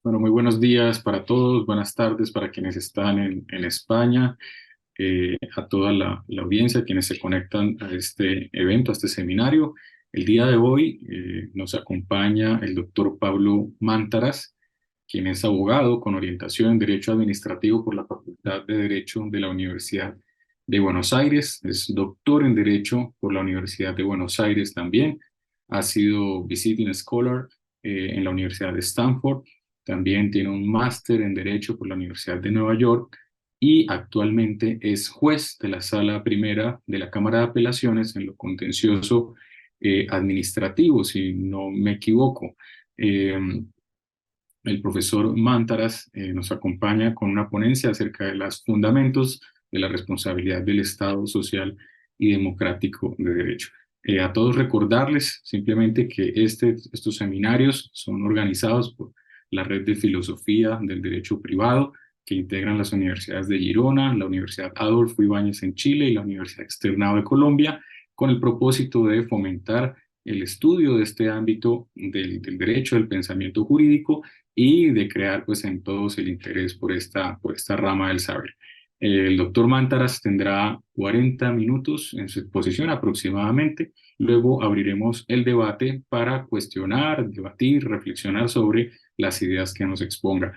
Bueno, muy buenos días para todos, buenas tardes para quienes están en España, a toda la audiencia, quienes se conectan a este evento, a este seminario. El día de hoy nos acompaña el doctor Pablo Mántaras, quien es abogado con orientación en Derecho Administrativo por la Facultad de Derecho de la Universidad de Buenos Aires. Es doctor en Derecho por la Universidad de Buenos Aires también. Ha sido Visiting Scholar en la Universidad de Stanford. También tiene un máster en Derecho por la Universidad de Nueva York y actualmente es juez de la Sala Primera de la Cámara de Apelaciones en lo contencioso administrativo, si no me equivoco. Eh, el profesor Mántaras nos acompaña con una ponencia acerca de los fundamentos de la responsabilidad del Estado social y democrático de derecho. A todos recordarles simplemente que estos seminarios son organizados por la Red de Filosofía del Derecho Privado, que integran las universidades de Girona, la Universidad Adolfo Ibáñez en Chile y la Universidad Externado de Colombia, con el propósito de fomentar el estudio de este ámbito del derecho, del pensamiento jurídico y de crear pues en todos el interés por esta rama del saber. El doctor Mántaras tendrá 40 minutos en su exposición aproximadamente. Luego abriremos el debate para cuestionar, debatir, reflexionar sobre las ideas que nos exponga.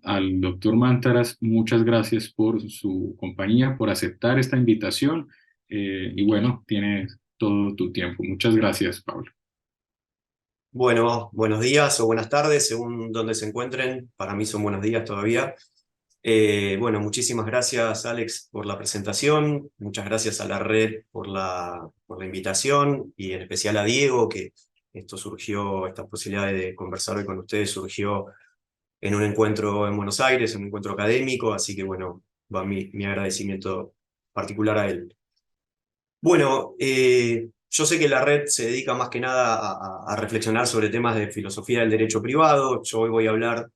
Al doctor Mántaras, muchas gracias por su compañía, por aceptar esta invitación y bueno, tiene todo tu tiempo. Muchas gracias, Pablo. Bueno, buenos días o buenas tardes, según donde se encuentren. Para mí son buenos días todavía. Bueno, muchísimas gracias, Alex, por la presentación. Muchas gracias a la red por la invitación y en especial a Diego, que esta posibilidad de conversar hoy con ustedes surgió en un encuentro en Buenos Aires, en un encuentro académico, así que bueno, va mi agradecimiento particular a él. Bueno, yo sé que la red se dedica más que nada a reflexionar sobre temas de filosofía del derecho privado. Yo hoy voy a hablar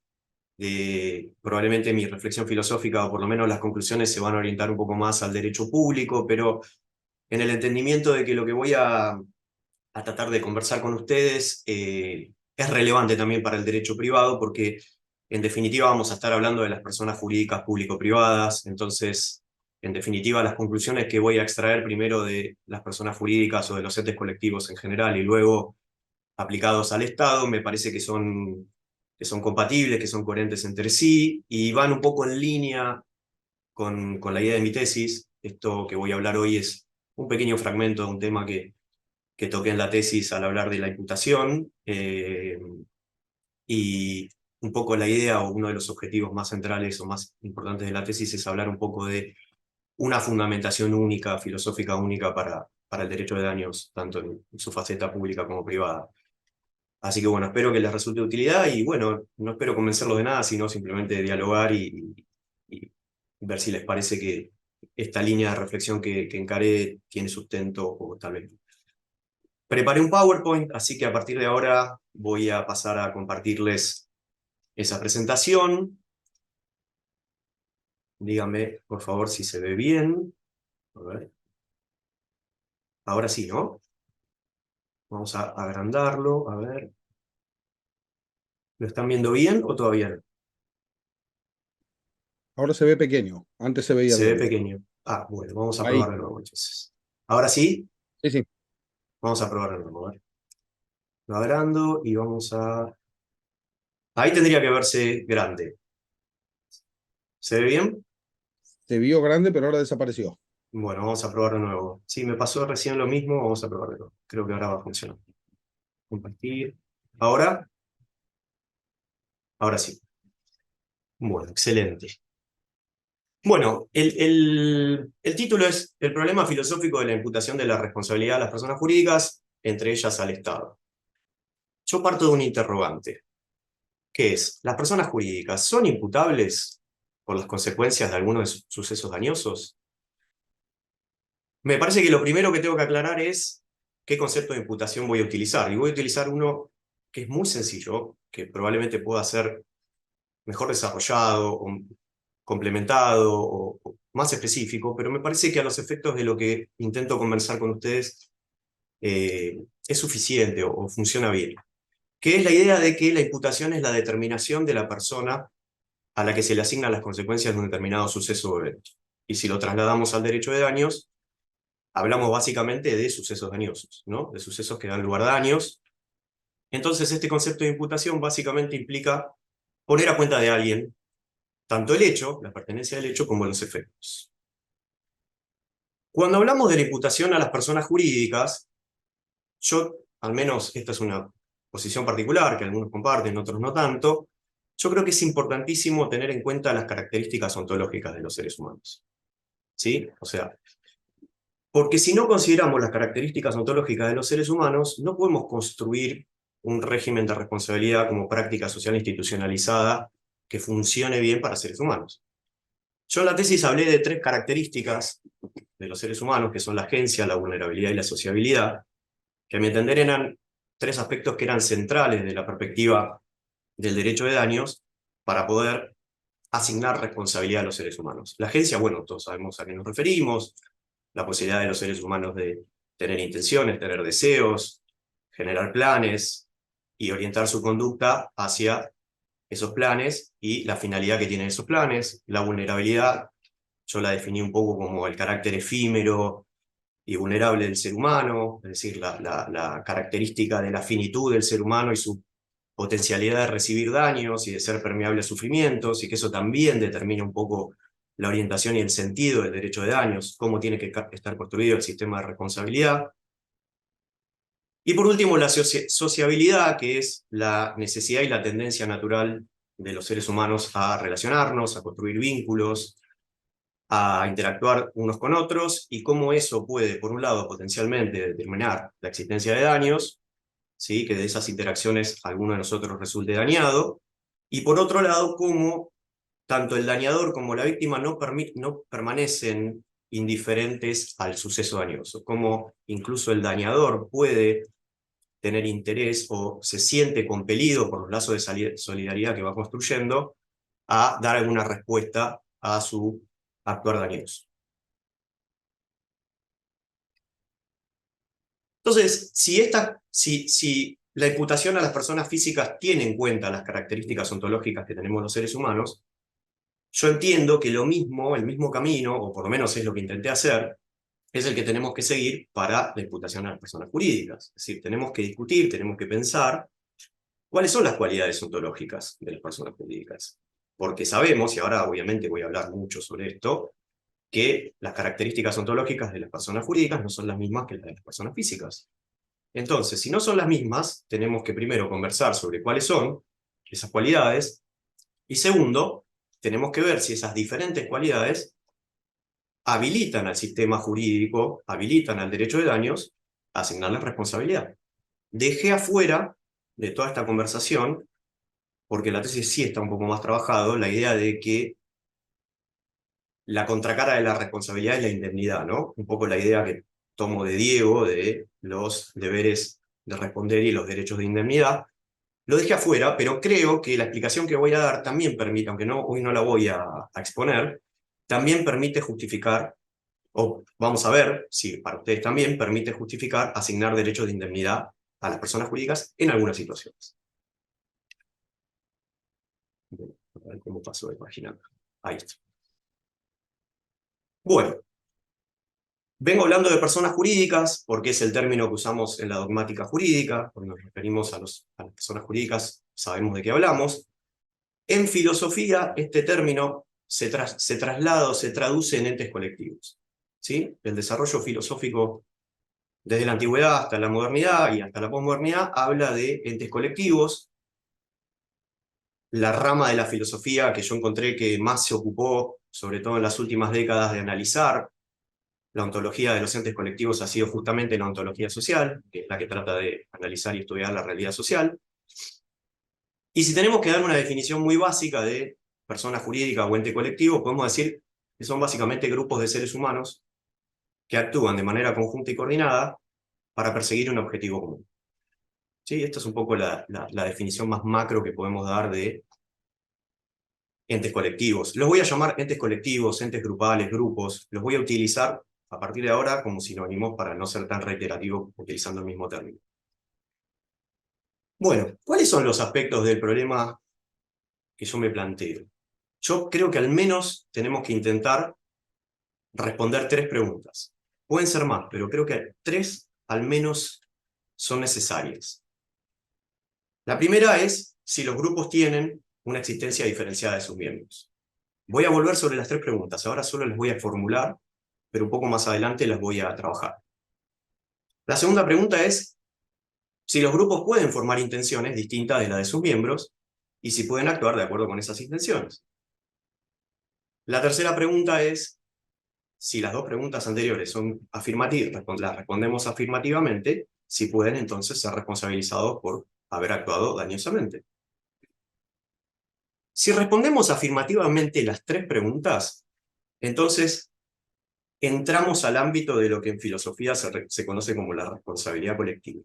de probablemente mi reflexión filosófica, o por lo menos las conclusiones se van a orientar un poco más al derecho público, pero en el entendimiento de que lo que voy a tratar de conversar con ustedes es relevante también para el derecho privado, porque en definitiva vamos a estar hablando de las personas jurídicas público-privadas. Entonces, en definitiva, las conclusiones que voy a extraer primero de las personas jurídicas o de los entes colectivos en general y luego aplicados al Estado, me parece que son compatibles, que son coherentes entre sí y van un poco en línea con la idea de mi tesis. Esto que voy a hablar hoy es un pequeño fragmento de un tema que toqué en la tesis al hablar de la imputación, y un poco la idea o uno de los objetivos más centrales o más importantes de la tesis es hablar un poco de una fundamentación única, filosófica única para el derecho de daños, tanto en su faceta pública como privada. Así que bueno, espero que les resulte de utilidad y bueno, no espero convencerlos de nada, sino simplemente dialogar y ver si les parece que esta línea de reflexión que encaré tiene sustento o tal vez no. Preparé un PowerPoint, así que a partir de ahora voy a pasar a compartirles esa presentación. Díganme, por favor, si se ve bien. A ver. Ahora sí, ¿no? Vamos a agrandarlo, a ver. ¿Lo están viendo bien o todavía no? Ahora se ve pequeño, antes se veía Se ve grande. pequeño. Ah, bueno, vamos a Ahí, probar de nuevo entonces. Ahora sí, sí, sí. vamos a probar de nuevo. A ver. Lo agrando y vamos a... Ahí tendría que verse grande. ¿Se ve bien? Se vio grande, pero ahora desapareció. Bueno, vamos a probar de nuevo. Sí, me pasó recién lo mismo, vamos a probar de nuevo. Creo que ahora va a funcionar. Compartir. ¿Ahora? Ahora sí. Bueno, excelente. Bueno, el título es El problema filosófico de la imputación de la responsabilidad a las personas jurídicas, entre ellas al Estado. Yo parto de un interrogante, que es, ¿las personas jurídicas son imputables por las consecuencias de algunos de sus sucesos dañosos? Me parece que lo primero que tengo que aclarar es qué concepto de imputación voy a utilizar. Y voy a utilizar uno que es muy sencillo, que probablemente pueda ser mejor desarrollado o complementado o más específico, pero me parece que a los efectos de lo que intento conversar con ustedes es suficiente o funciona bien, que es la idea de que la imputación es la determinación de la persona a la que se le asignan las consecuencias de un determinado suceso o evento. Y si lo trasladamos al derecho de daños, hablamos básicamente de sucesos dañosos, ¿no? De sucesos que dan lugar a daños. Entonces este concepto de imputación básicamente implica poner a cuenta de alguien tanto el hecho, la pertenencia del hecho, como los efectos. Cuando hablamos de la imputación a las personas jurídicas, yo, al menos esta es una posición particular que algunos comparten, otros no tanto, yo creo que es importantísimo tener en cuenta las características ontológicas de los seres humanos. ¿Sí? O sea, porque si no consideramos las características ontológicas de los seres humanos, no podemos construir un régimen de responsabilidad como práctica social institucionalizada que funcione bien para seres humanos. Yo en la tesis hablé de 3 características de los seres humanos, que son la agencia, la vulnerabilidad y la sociabilidad, que a mi entender eran 3 aspectos que eran centrales de la perspectiva del derecho de daños para poder asignar responsabilidad a los seres humanos. La agencia, bueno, todos sabemos a qué nos referimos, la posibilidad de los seres humanos de tener intenciones, tener deseos, generar planes y orientar su conducta hacia esos planes y la finalidad que tienen esos planes. La vulnerabilidad, yo la definí un poco como el carácter efímero y vulnerable del ser humano, es decir, la característica de la finitud del ser humano y su potencialidad de recibir daños y de ser permeable a sufrimientos, y que eso también determina un poco la orientación y el sentido del derecho de daños, cómo tiene que estar construido el sistema de responsabilidad. Y por último, la sociabilidad, que es la necesidad y la tendencia natural de los seres humanos a relacionarnos, a construir vínculos, a interactuar unos con otros, y cómo eso puede, por un lado, potencialmente determinar la existencia de daños, ¿sí? Que de esas interacciones alguno de nosotros resulte dañado, y por otro lado, cómo tanto el dañador como la víctima no permanecen indiferentes al suceso dañoso, cómo incluso el dañador puede tener interés o se siente compelido por los lazos de solidaridad que va construyendo a dar alguna respuesta a su actuar dañoso. Entonces, si la imputación a las personas físicas tiene en cuenta las características ontológicas que tenemos los seres humanos, yo entiendo que el mismo camino, o por lo menos es lo que intenté hacer, es el que tenemos que seguir para la imputación a las personas jurídicas. Es decir, tenemos que discutir, tenemos que pensar cuáles son las cualidades ontológicas de las personas jurídicas. Porque sabemos, y ahora obviamente voy a hablar mucho sobre esto, que las características ontológicas de las personas jurídicas no son las mismas que las de las personas físicas. Entonces, si no son las mismas, tenemos que primero conversar sobre cuáles son esas cualidades, y segundo, tenemos que ver si esas diferentes cualidades habilitan al sistema jurídico, habilitan al derecho de daños, a asignarles responsabilidad. Dejé afuera de toda esta conversación, porque la tesis sí está un poco más trabajado, la idea de que la contracara de la responsabilidad es la indemnidad, ¿no? Un poco la idea que tomo de Diego, de los deberes de responder y los derechos de indemnidad. Lo dejé afuera, pero creo que la explicación que voy a dar también permite, aunque hoy no la voy a exponer, también permite justificar, o vamos a ver si para ustedes también permite justificar asignar derechos de indemnidad a las personas jurídicas en algunas situaciones. Bueno, a ver cómo pasó de página. Ahí está. Bueno, vengo hablando de personas jurídicas porque es el término que usamos en la dogmática jurídica. Cuando nos referimos a las personas jurídicas sabemos de qué hablamos. En filosofía este término se traslada o se traduce en entes colectivos. ¿Sí? El desarrollo filosófico desde la antigüedad hasta la modernidad y hasta la posmodernidad habla de entes colectivos. La rama de la filosofía que yo encontré que más se ocupó, sobre todo en las últimas décadas, de analizar la ontología de los entes colectivos ha sido justamente la ontología social, que es la que trata de analizar y estudiar la realidad social. Y si tenemos que dar una definición muy básica de persona jurídica o ente colectivo, podemos decir que son básicamente grupos de seres humanos que actúan de manera conjunta y coordinada para perseguir un objetivo común. ¿Sí? Esta es un poco la definición más macro que podemos dar de entes colectivos. Los voy a llamar entes colectivos, entes grupales, grupos. Los voy a utilizar a partir de ahora como sinónimos para no ser tan reiterativo utilizando el mismo término. Bueno, ¿cuáles son los aspectos del problema que yo me planteo? Yo creo que al menos tenemos que intentar responder 3 preguntas. Pueden ser más, pero creo que 3 al menos son necesarias. La primera es si los grupos tienen una existencia diferenciada de sus miembros. Voy a volver sobre las 3 preguntas, ahora solo las voy a formular, pero un poco más adelante las voy a trabajar. La segunda pregunta es si los grupos pueden formar intenciones distintas de las de sus miembros y si pueden actuar de acuerdo con esas intenciones. La tercera pregunta es si las 2 preguntas anteriores son afirmativas, las respondemos afirmativamente, si pueden entonces ser responsabilizados por haber actuado dañosamente. Si respondemos afirmativamente las 3 preguntas, entonces entramos al ámbito de lo que en filosofía se conoce como la responsabilidad colectiva.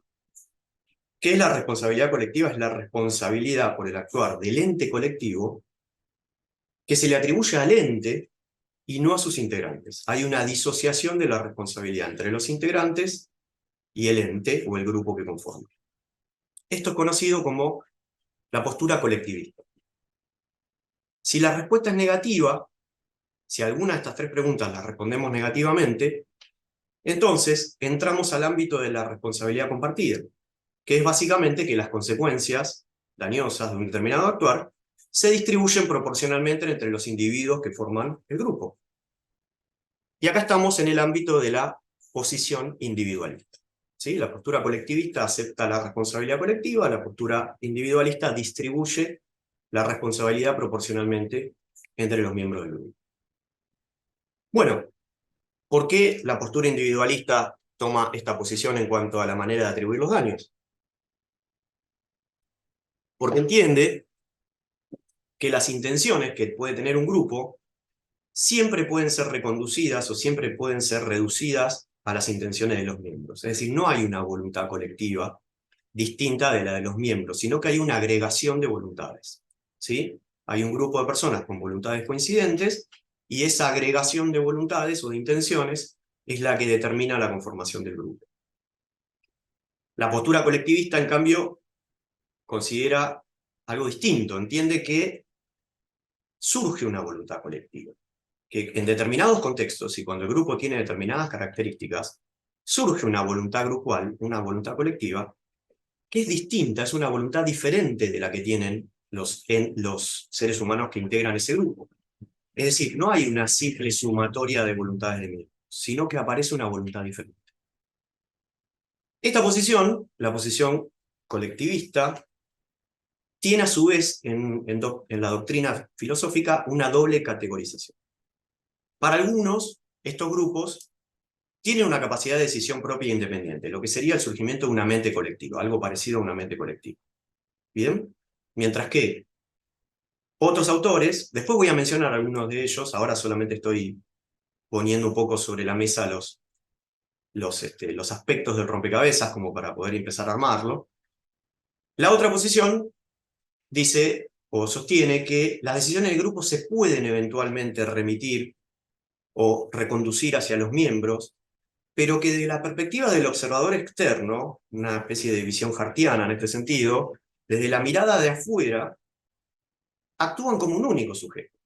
¿Qué es la responsabilidad colectiva? Es la responsabilidad por el actuar del ente colectivo que se le atribuye al ente y no a sus integrantes. Hay una disociación de la responsabilidad entre los integrantes y el ente o el grupo que conforma. Esto es conocido como la postura colectivista. Si la respuesta es negativa, si alguna de estas 3 preguntas las respondemos negativamente, entonces entramos al ámbito de la responsabilidad compartida, que es básicamente que las consecuencias dañosas de un determinado actuar se distribuyen proporcionalmente entre los individuos que forman el grupo. Y acá estamos en el ámbito de la posición individualista. ¿Sí? La postura colectivista acepta la responsabilidad colectiva, la postura individualista distribuye la responsabilidad proporcionalmente entre los miembros del grupo. Bueno, ¿por qué la postura individualista toma esta posición en cuanto a la manera de atribuir los daños? Porque entiende que las intenciones que puede tener un grupo siempre pueden ser reconducidas o siempre pueden ser reducidas a las intenciones de los miembros. Es decir, no hay una voluntad colectiva distinta de la de los miembros, sino que hay una agregación de voluntades. ¿Sí? Hay un grupo de personas con voluntades coincidentes y esa agregación de voluntades o de intenciones es la que determina la conformación del grupo. La postura colectivista, en cambio, considera algo distinto, entiende que surge una voluntad colectiva, que en determinados contextos y cuando el grupo tiene determinadas características, surge una voluntad grupal, una voluntad colectiva, que es distinta, es una voluntad diferente de la que tienen los seres humanos que integran ese grupo. Es decir, no hay una simple sumatoria de voluntades de miembros, sino que aparece una voluntad diferente. Esta posición, la posición colectivista, tiene a su vez en la doctrina filosófica una doble categorización. Para algunos, estos grupos tienen una capacidad de decisión propia e independiente, lo que sería el surgimiento de una mente colectiva, algo parecido a una mente colectiva. ¿Bien? Mientras que otros autores, después voy a mencionar algunos de ellos, ahora solamente estoy poniendo un poco sobre la mesa los aspectos del rompecabezas como para poder empezar a armarlo. La otra posición dice o sostiene que las decisiones del grupo se pueden eventualmente remitir o reconducir hacia los miembros, pero que de la perspectiva del observador externo, una especie de visión hartiana en este sentido, desde la mirada de afuera, actúan como un único sujeto.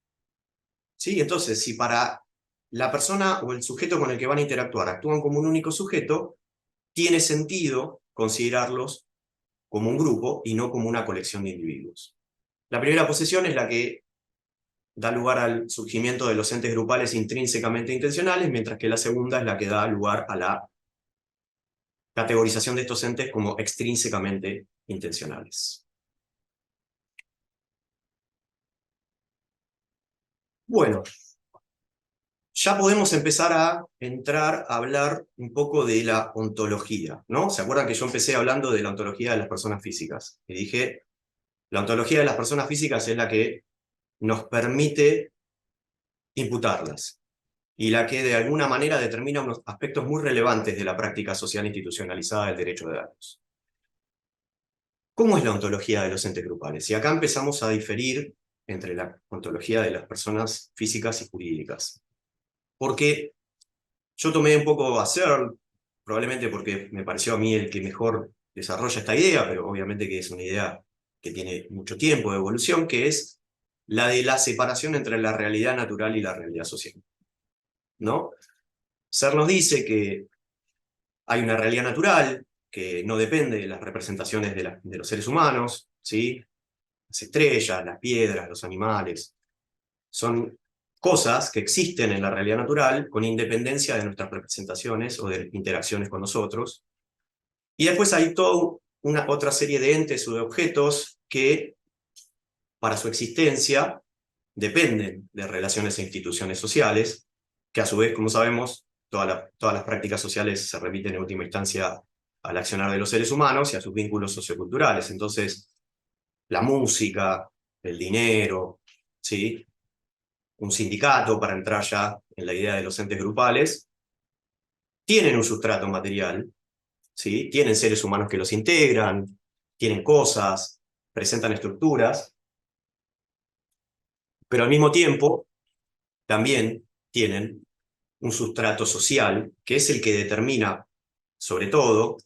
¿Sí? Entonces, si para la persona o el sujeto con el que van a interactuar actúan como un único sujeto, tiene sentido considerarlos como un grupo y no como una colección de individuos. La primera posición es la que da lugar al surgimiento de los entes grupales intrínsecamente intencionales, mientras que la segunda es la que da lugar a la categorización de estos entes como extrínsecamente intencionales. Bueno, ya podemos empezar a entrar a hablar un poco de la ontología, ¿no? ¿Se acuerdan que yo empecé hablando de la ontología de las personas físicas? Y dije, la ontología de las personas físicas es la que nos permite imputarlas, y la que de alguna manera determina unos aspectos muy relevantes de la práctica social institucionalizada del derecho de datos. ¿Cómo es la ontología de los entes grupales? Y acá empezamos a diferir entre la ontología de las personas físicas y jurídicas. Porque yo tomé un poco a Searle, probablemente porque me pareció a mí el que mejor desarrolla esta idea, pero obviamente que es una idea que tiene mucho tiempo de evolución, que es la de la separación entre la realidad natural y la realidad social, ¿no? Searle nos dice que hay una realidad natural que no depende de las representaciones de los seres humanos, ¿sí? Las estrellas, las piedras, los animales, son cosas que existen en la realidad natural con independencia de nuestras representaciones o de interacciones con nosotros. Y después hay toda una otra serie de entes o de objetos que, para su existencia, dependen de relaciones e instituciones sociales, que a su vez, como sabemos, todas las prácticas sociales se remiten en última instancia al accionar de los seres humanos y a sus vínculos socioculturales. Entonces, la música, el dinero, ¿sí? Un sindicato, para entrar ya en la idea de los entes grupales, tienen un sustrato material, ¿sí? Tienen seres humanos que los integran, tienen cosas, presentan estructuras, pero al mismo tiempo también tienen un sustrato social, que es el que determina, sobre todo,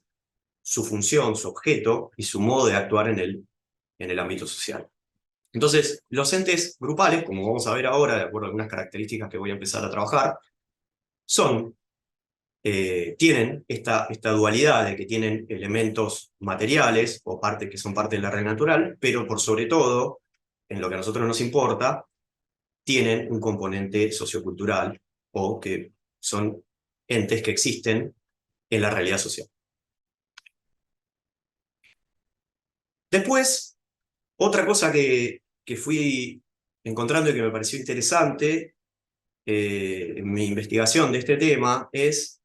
su función, su objeto y su modo de actuar en el ámbito social. Entonces, los entes grupales, como vamos a ver ahora, de acuerdo a algunas características que voy a empezar a trabajar, tienen esta dualidad de que tienen elementos materiales o que son parte de la red natural, pero por sobre todo, en lo que a nosotros nos importa, tienen un componente sociocultural o que son entes que existen en la realidad social. Después, otra cosa que fui encontrando y que me pareció interesante en mi investigación de este tema es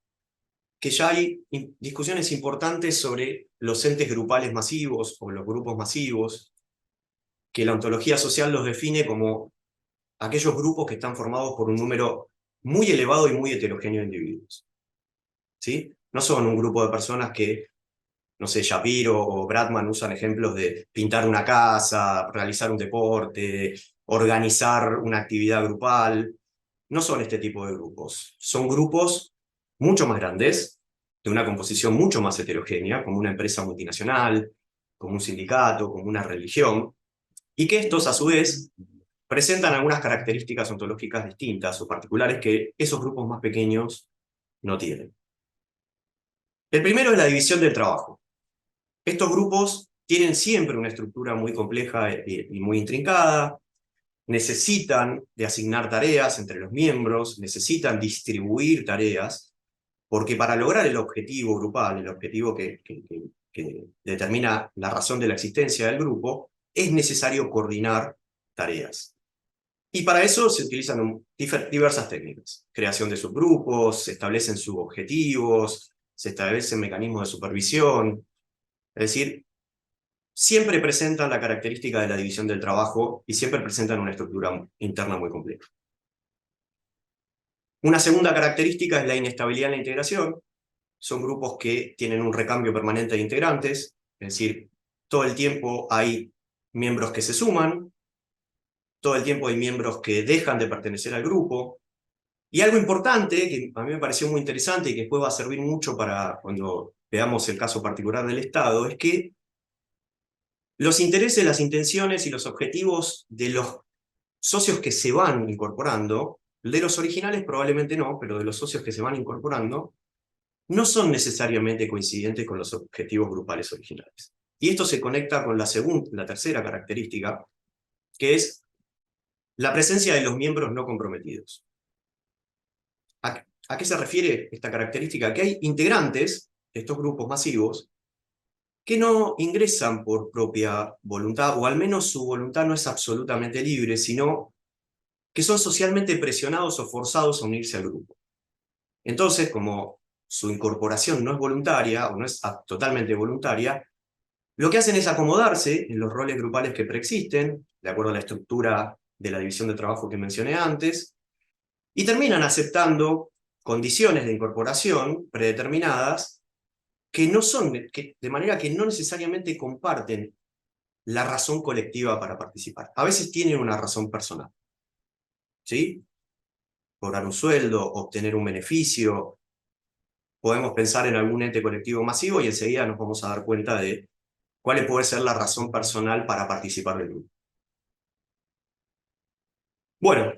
que ya hay discusiones importantes sobre los entes grupales masivos o los grupos masivos, que la ontología social los define como aquellos grupos que están formados por un número muy elevado y muy heterogéneo de individuos, ¿sí? No son un grupo de personas que, no sé, Shapiro o Bradman usan ejemplos de pintar una casa, realizar un deporte, organizar una actividad grupal. No son este tipo de grupos. Son grupos mucho más grandes, de una composición mucho más heterogénea, como una empresa multinacional, como un sindicato, como una religión, y que estos, a su vez, presentan algunas características ontológicas distintas o particulares que esos grupos más pequeños no tienen. El primero es la división del trabajo. Estos grupos tienen siempre una estructura muy compleja y muy intrincada, necesitan de asignar tareas entre los miembros, necesitan distribuir tareas, porque para lograr el objetivo grupal, el objetivo que determina la razón de la existencia del grupo, es necesario coordinar tareas. Y para eso se utilizan diversas técnicas. Creación de subgrupos, se establecen subobjetivos, se establecen mecanismos de supervisión. Es decir, siempre presentan la característica de la división del trabajo y siempre presentan una estructura interna muy compleja. Una segunda característica es la inestabilidad en la integración. Son grupos que tienen un recambio permanente de integrantes, es decir, todo el tiempo hay miembros que se suman, todo el tiempo hay miembros que dejan de pertenecer al grupo. Y algo importante, que a mí me pareció muy interesante y que después va a servir mucho para cuando veamos el caso particular del Estado, es que los intereses, las intenciones y los objetivos de los socios que se van incorporando, de los originales probablemente no, pero de los socios que se van incorporando, no son necesariamente coincidentes con los objetivos grupales originales. Y esto se conecta con la tercera característica, que es la presencia de los miembros no comprometidos. ¿A qué se refiere esta característica? Que hay integrantes de estos grupos masivos que no ingresan por propia voluntad, o al menos su voluntad no es absolutamente libre, sino que son socialmente presionados o forzados a unirse al grupo. Entonces, como su incorporación no es voluntaria, o no es totalmente voluntaria, lo que hacen es acomodarse en los roles grupales que preexisten, de acuerdo a la estructura de la división de trabajo que mencioné antes, y terminan aceptando condiciones de incorporación predeterminadas de manera que no necesariamente comparten la razón colectiva para participar. A veces tienen una razón personal, ¿sí? Cobrar un sueldo, obtener un beneficio, podemos pensar en algún ente colectivo masivo y enseguida nos vamos a dar cuenta de cuál puede ser la razón personal para participar del grupo. Bueno,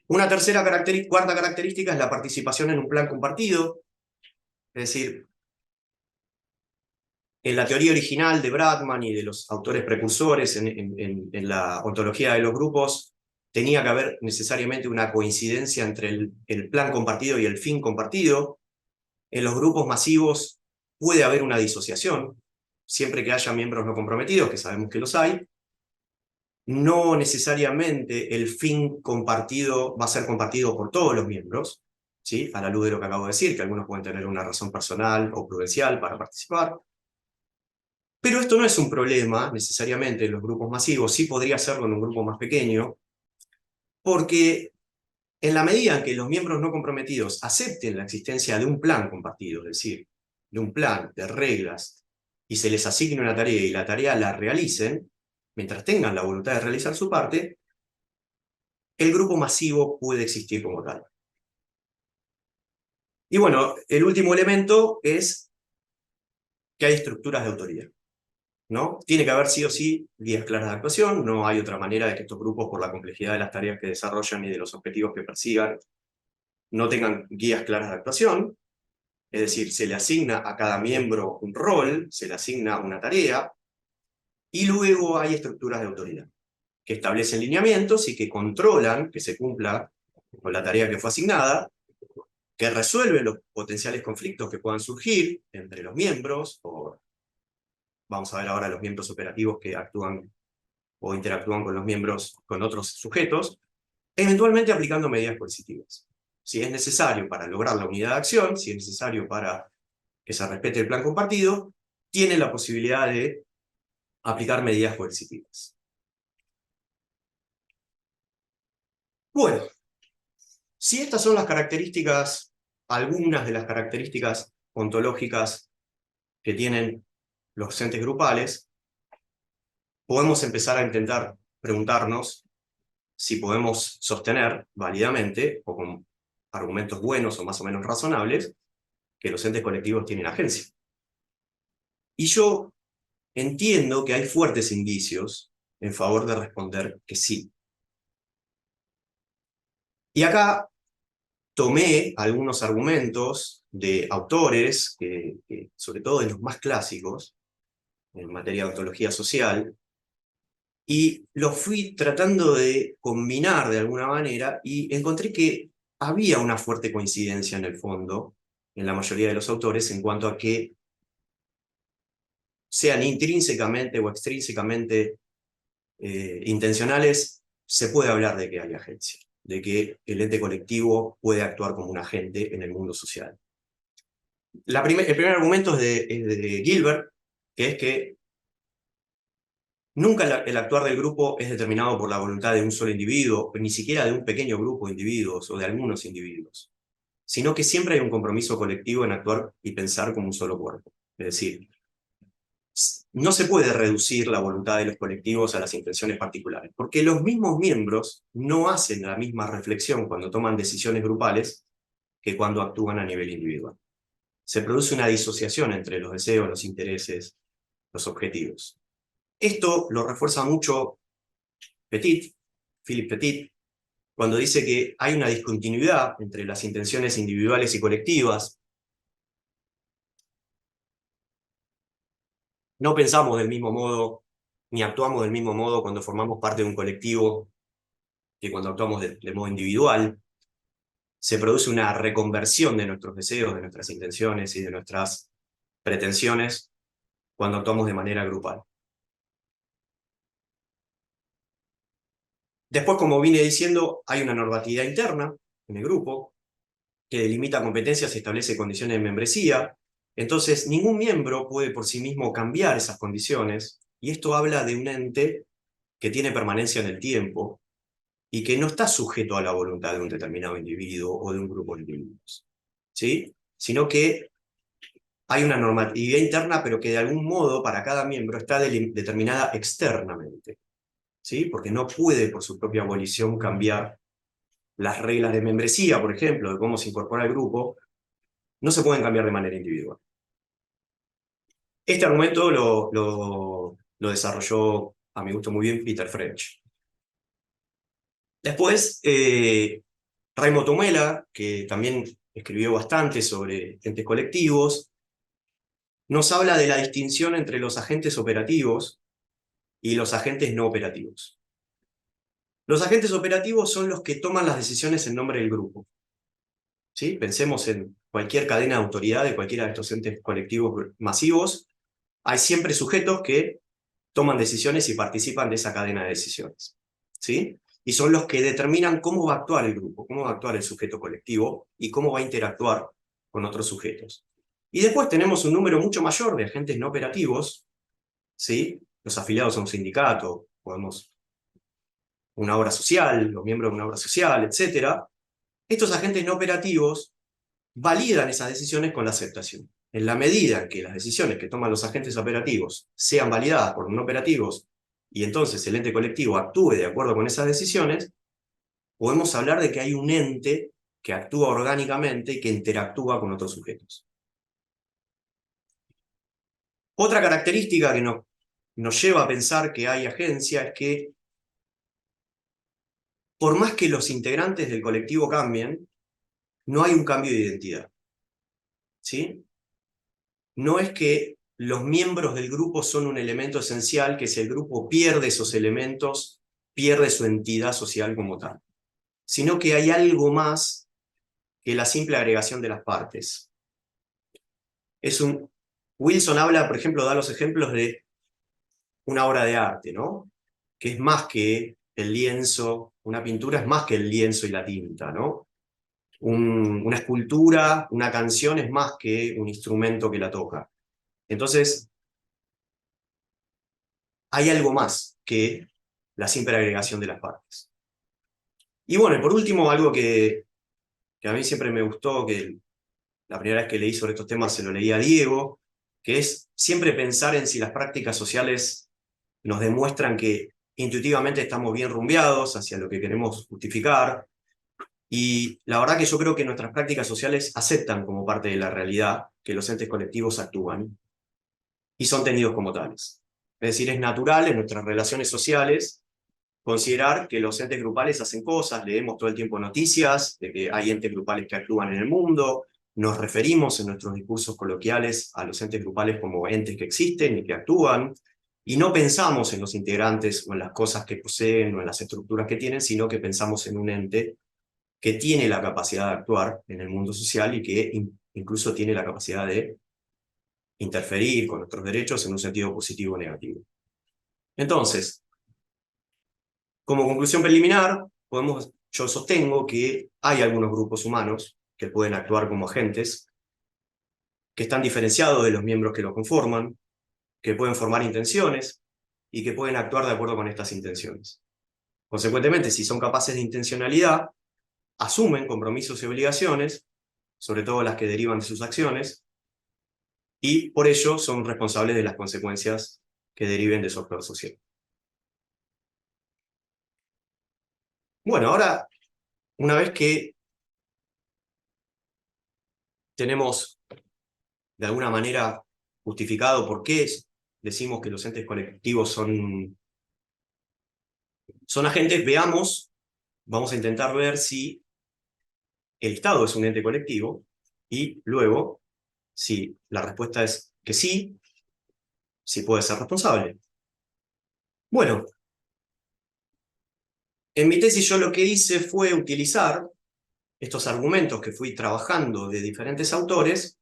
una cuarta característica es la participación en un plan compartido. Es decir, en la teoría original de Bradman y de los autores precursores en la ontología de los grupos, tenía que haber necesariamente una coincidencia entre el plan compartido y el fin compartido. En los grupos masivos puede haber una disociación, siempre que haya miembros no comprometidos, que sabemos que los hay. No necesariamente el fin compartido va a ser compartido por todos los miembros, ¿sí? A la luz de lo que acabo de decir, que algunos pueden tener una razón personal o prudencial para participar. Pero esto no es un problema necesariamente en los grupos masivos, sí podría serlo en un grupo más pequeño, porque en la medida en que los miembros no comprometidos acepten la existencia de un plan compartido, es decir, de un plan, de reglas, y se les asigne una tarea y la tarea la realicen, mientras tengan la voluntad de realizar su parte, el grupo masivo puede existir como tal. Y bueno, el último elemento es que hay estructuras de autoridad, ¿no? Tiene que haber sí o sí guías claras de actuación, no hay otra manera de que estos grupos, por la complejidad de las tareas que desarrollan y de los objetivos que persigan, no tengan guías claras de actuación. Es decir, se le asigna a cada miembro un rol, se le asigna una tarea, y luego hay estructuras de autoridad, que establecen lineamientos y que controlan que se cumpla con la tarea que fue asignada, que resuelven los potenciales conflictos que puedan surgir entre los miembros, o vamos a ver ahora los miembros operativos que actúan o interactúan con los miembros, con otros sujetos, eventualmente aplicando medidas coercitivas. Si es necesario para lograr la unidad de acción, si es necesario para que se respete el plan compartido, tiene la posibilidad de aplicar medidas coercitivas. Bueno, si estas son las características, algunas de las características ontológicas que tienen los entes grupales, podemos empezar a intentar preguntarnos si podemos sostener válidamente, o con argumentos buenos o más o menos razonables, que los entes colectivos tienen agencia. Y yo entiendo que hay fuertes indicios en favor de responder que sí. Y acá tomé algunos argumentos de autores, sobre todo de los más clásicos, en materia de ontología social, y los fui tratando de combinar de alguna manera, y encontré que había una fuerte coincidencia en el fondo, en la mayoría de los autores, en cuanto a que sean intrínsecamente o extrínsecamente intencionales, se puede hablar de que hay agencia, de que el ente colectivo puede actuar como un agente en el mundo social. El primer argumento es de Gilbert, que es que nunca el actuar del grupo es determinado por la voluntad de un solo individuo, ni siquiera de un pequeño grupo de individuos o de algunos individuos, sino que siempre hay un compromiso colectivo en actuar y pensar como un solo cuerpo. Es decir, no se puede reducir la voluntad de los colectivos a las intenciones particulares, porque los mismos miembros no hacen la misma reflexión cuando toman decisiones grupales que cuando actúan a nivel individual. Se produce una disociación entre los deseos, los intereses, los objetivos. Esto lo refuerza mucho Philip Petit, cuando dice que hay una discontinuidad entre las intenciones individuales y colectivas. No pensamos del mismo modo, ni actuamos del mismo modo cuando formamos parte de un colectivo que cuando actuamos de modo individual. Se produce una reconversión de nuestros deseos, de nuestras intenciones y de nuestras pretensiones cuando actuamos de manera grupal. Después, como vine diciendo, hay una normatividad interna en el grupo que delimita competencias y establece condiciones de membresía. Entonces, ningún miembro puede por sí mismo cambiar esas condiciones, y esto habla de un ente que tiene permanencia en el tiempo y que no está sujeto a la voluntad de un determinado individuo o de un grupo de individuos, ¿sí? Sino que hay una normatividad interna, pero que de algún modo para cada miembro está determinada externamente, ¿sí? Porque no puede por su propia volición cambiar las reglas de membresía, por ejemplo, de cómo se incorpora al grupo, no se pueden cambiar de manera individual. Este argumento lo desarrolló, a mi gusto, muy bien Peter French. Después, Raimo Tumela, que también escribió bastante sobre entes colectivos, nos habla de la distinción entre los agentes operativos y los agentes no operativos. Los agentes operativos son los que toman las decisiones en nombre del grupo. ¿Sí? Pensemos en cualquier cadena de autoridad de cualquiera de estos entes colectivos masivos. Hay siempre sujetos que toman decisiones y participan de esa cadena de decisiones. ¿Sí? Y son los que determinan cómo va a actuar el grupo, cómo va a actuar el sujeto colectivo y cómo va a interactuar con otros sujetos. Y después tenemos un número mucho mayor de agentes no operativos, ¿sí? Los afiliados a un sindicato, una obra social, los miembros de una obra social, etc. Estos agentes no operativos validan esas decisiones con la aceptación. En la medida en que las decisiones que toman los agentes operativos sean validadas por no operativos y entonces el ente colectivo actúe de acuerdo con esas decisiones, podemos hablar de que hay un ente que actúa orgánicamente y que interactúa con otros sujetos. Otra característica que nos lleva a pensar que hay agencia es que, por más que los integrantes del colectivo cambien, no hay un cambio de identidad. ¿Sí? No es que los miembros del grupo son un elemento esencial, que si el grupo pierde esos elementos, pierde su entidad social como tal, sino que hay algo más que la simple agregación de las partes. Wilson habla, por ejemplo, da los ejemplos de una obra de arte, ¿no? Que es más que el lienzo, una pintura es más que el lienzo y la tinta, ¿no? Una escultura, una canción es más que un instrumento que la toca. Entonces, hay algo más que la simple agregación de las partes. Y bueno, y por último, algo que a mí siempre me gustó, que la primera vez que leí sobre estos temas se lo leí a Diego, que es siempre pensar en si las prácticas sociales nos demuestran que intuitivamente estamos bien rumbeados hacia lo que queremos justificar. Y la verdad que yo creo que nuestras prácticas sociales aceptan como parte de la realidad que los entes colectivos actúan y son tenidos como tales. Es decir, es natural en nuestras relaciones sociales considerar que los entes grupales hacen cosas, leemos todo el tiempo noticias de que hay entes grupales que actúan en el mundo, nos referimos en nuestros discursos coloquiales a los entes grupales como entes que existen y que actúan, y no pensamos en los integrantes o en las cosas que poseen o en las estructuras que tienen, sino que pensamos en un ente que tiene la capacidad de actuar en el mundo social y que incluso tiene la capacidad de interferir con nuestros derechos en un sentido positivo o negativo. Entonces, como conclusión preliminar, yo sostengo que hay algunos grupos humanos que pueden actuar como agentes, que están diferenciados de los miembros que los conforman, que pueden formar intenciones y que pueden actuar de acuerdo con estas intenciones. Consecuentemente, si son capaces de intencionalidad, asumen compromisos y obligaciones, sobre todo las que derivan de sus acciones, y por ello son responsables de las consecuencias que deriven de su actuar social. Bueno, ahora, una vez que tenemos de alguna manera justificado por qué decimos que los entes colectivos son agentes, vamos a intentar ver si el Estado es un ente colectivo, y luego, si la respuesta es que sí puede ser responsable. Bueno, en mi tesis yo lo que hice fue utilizar estos argumentos que fui trabajando de diferentes autores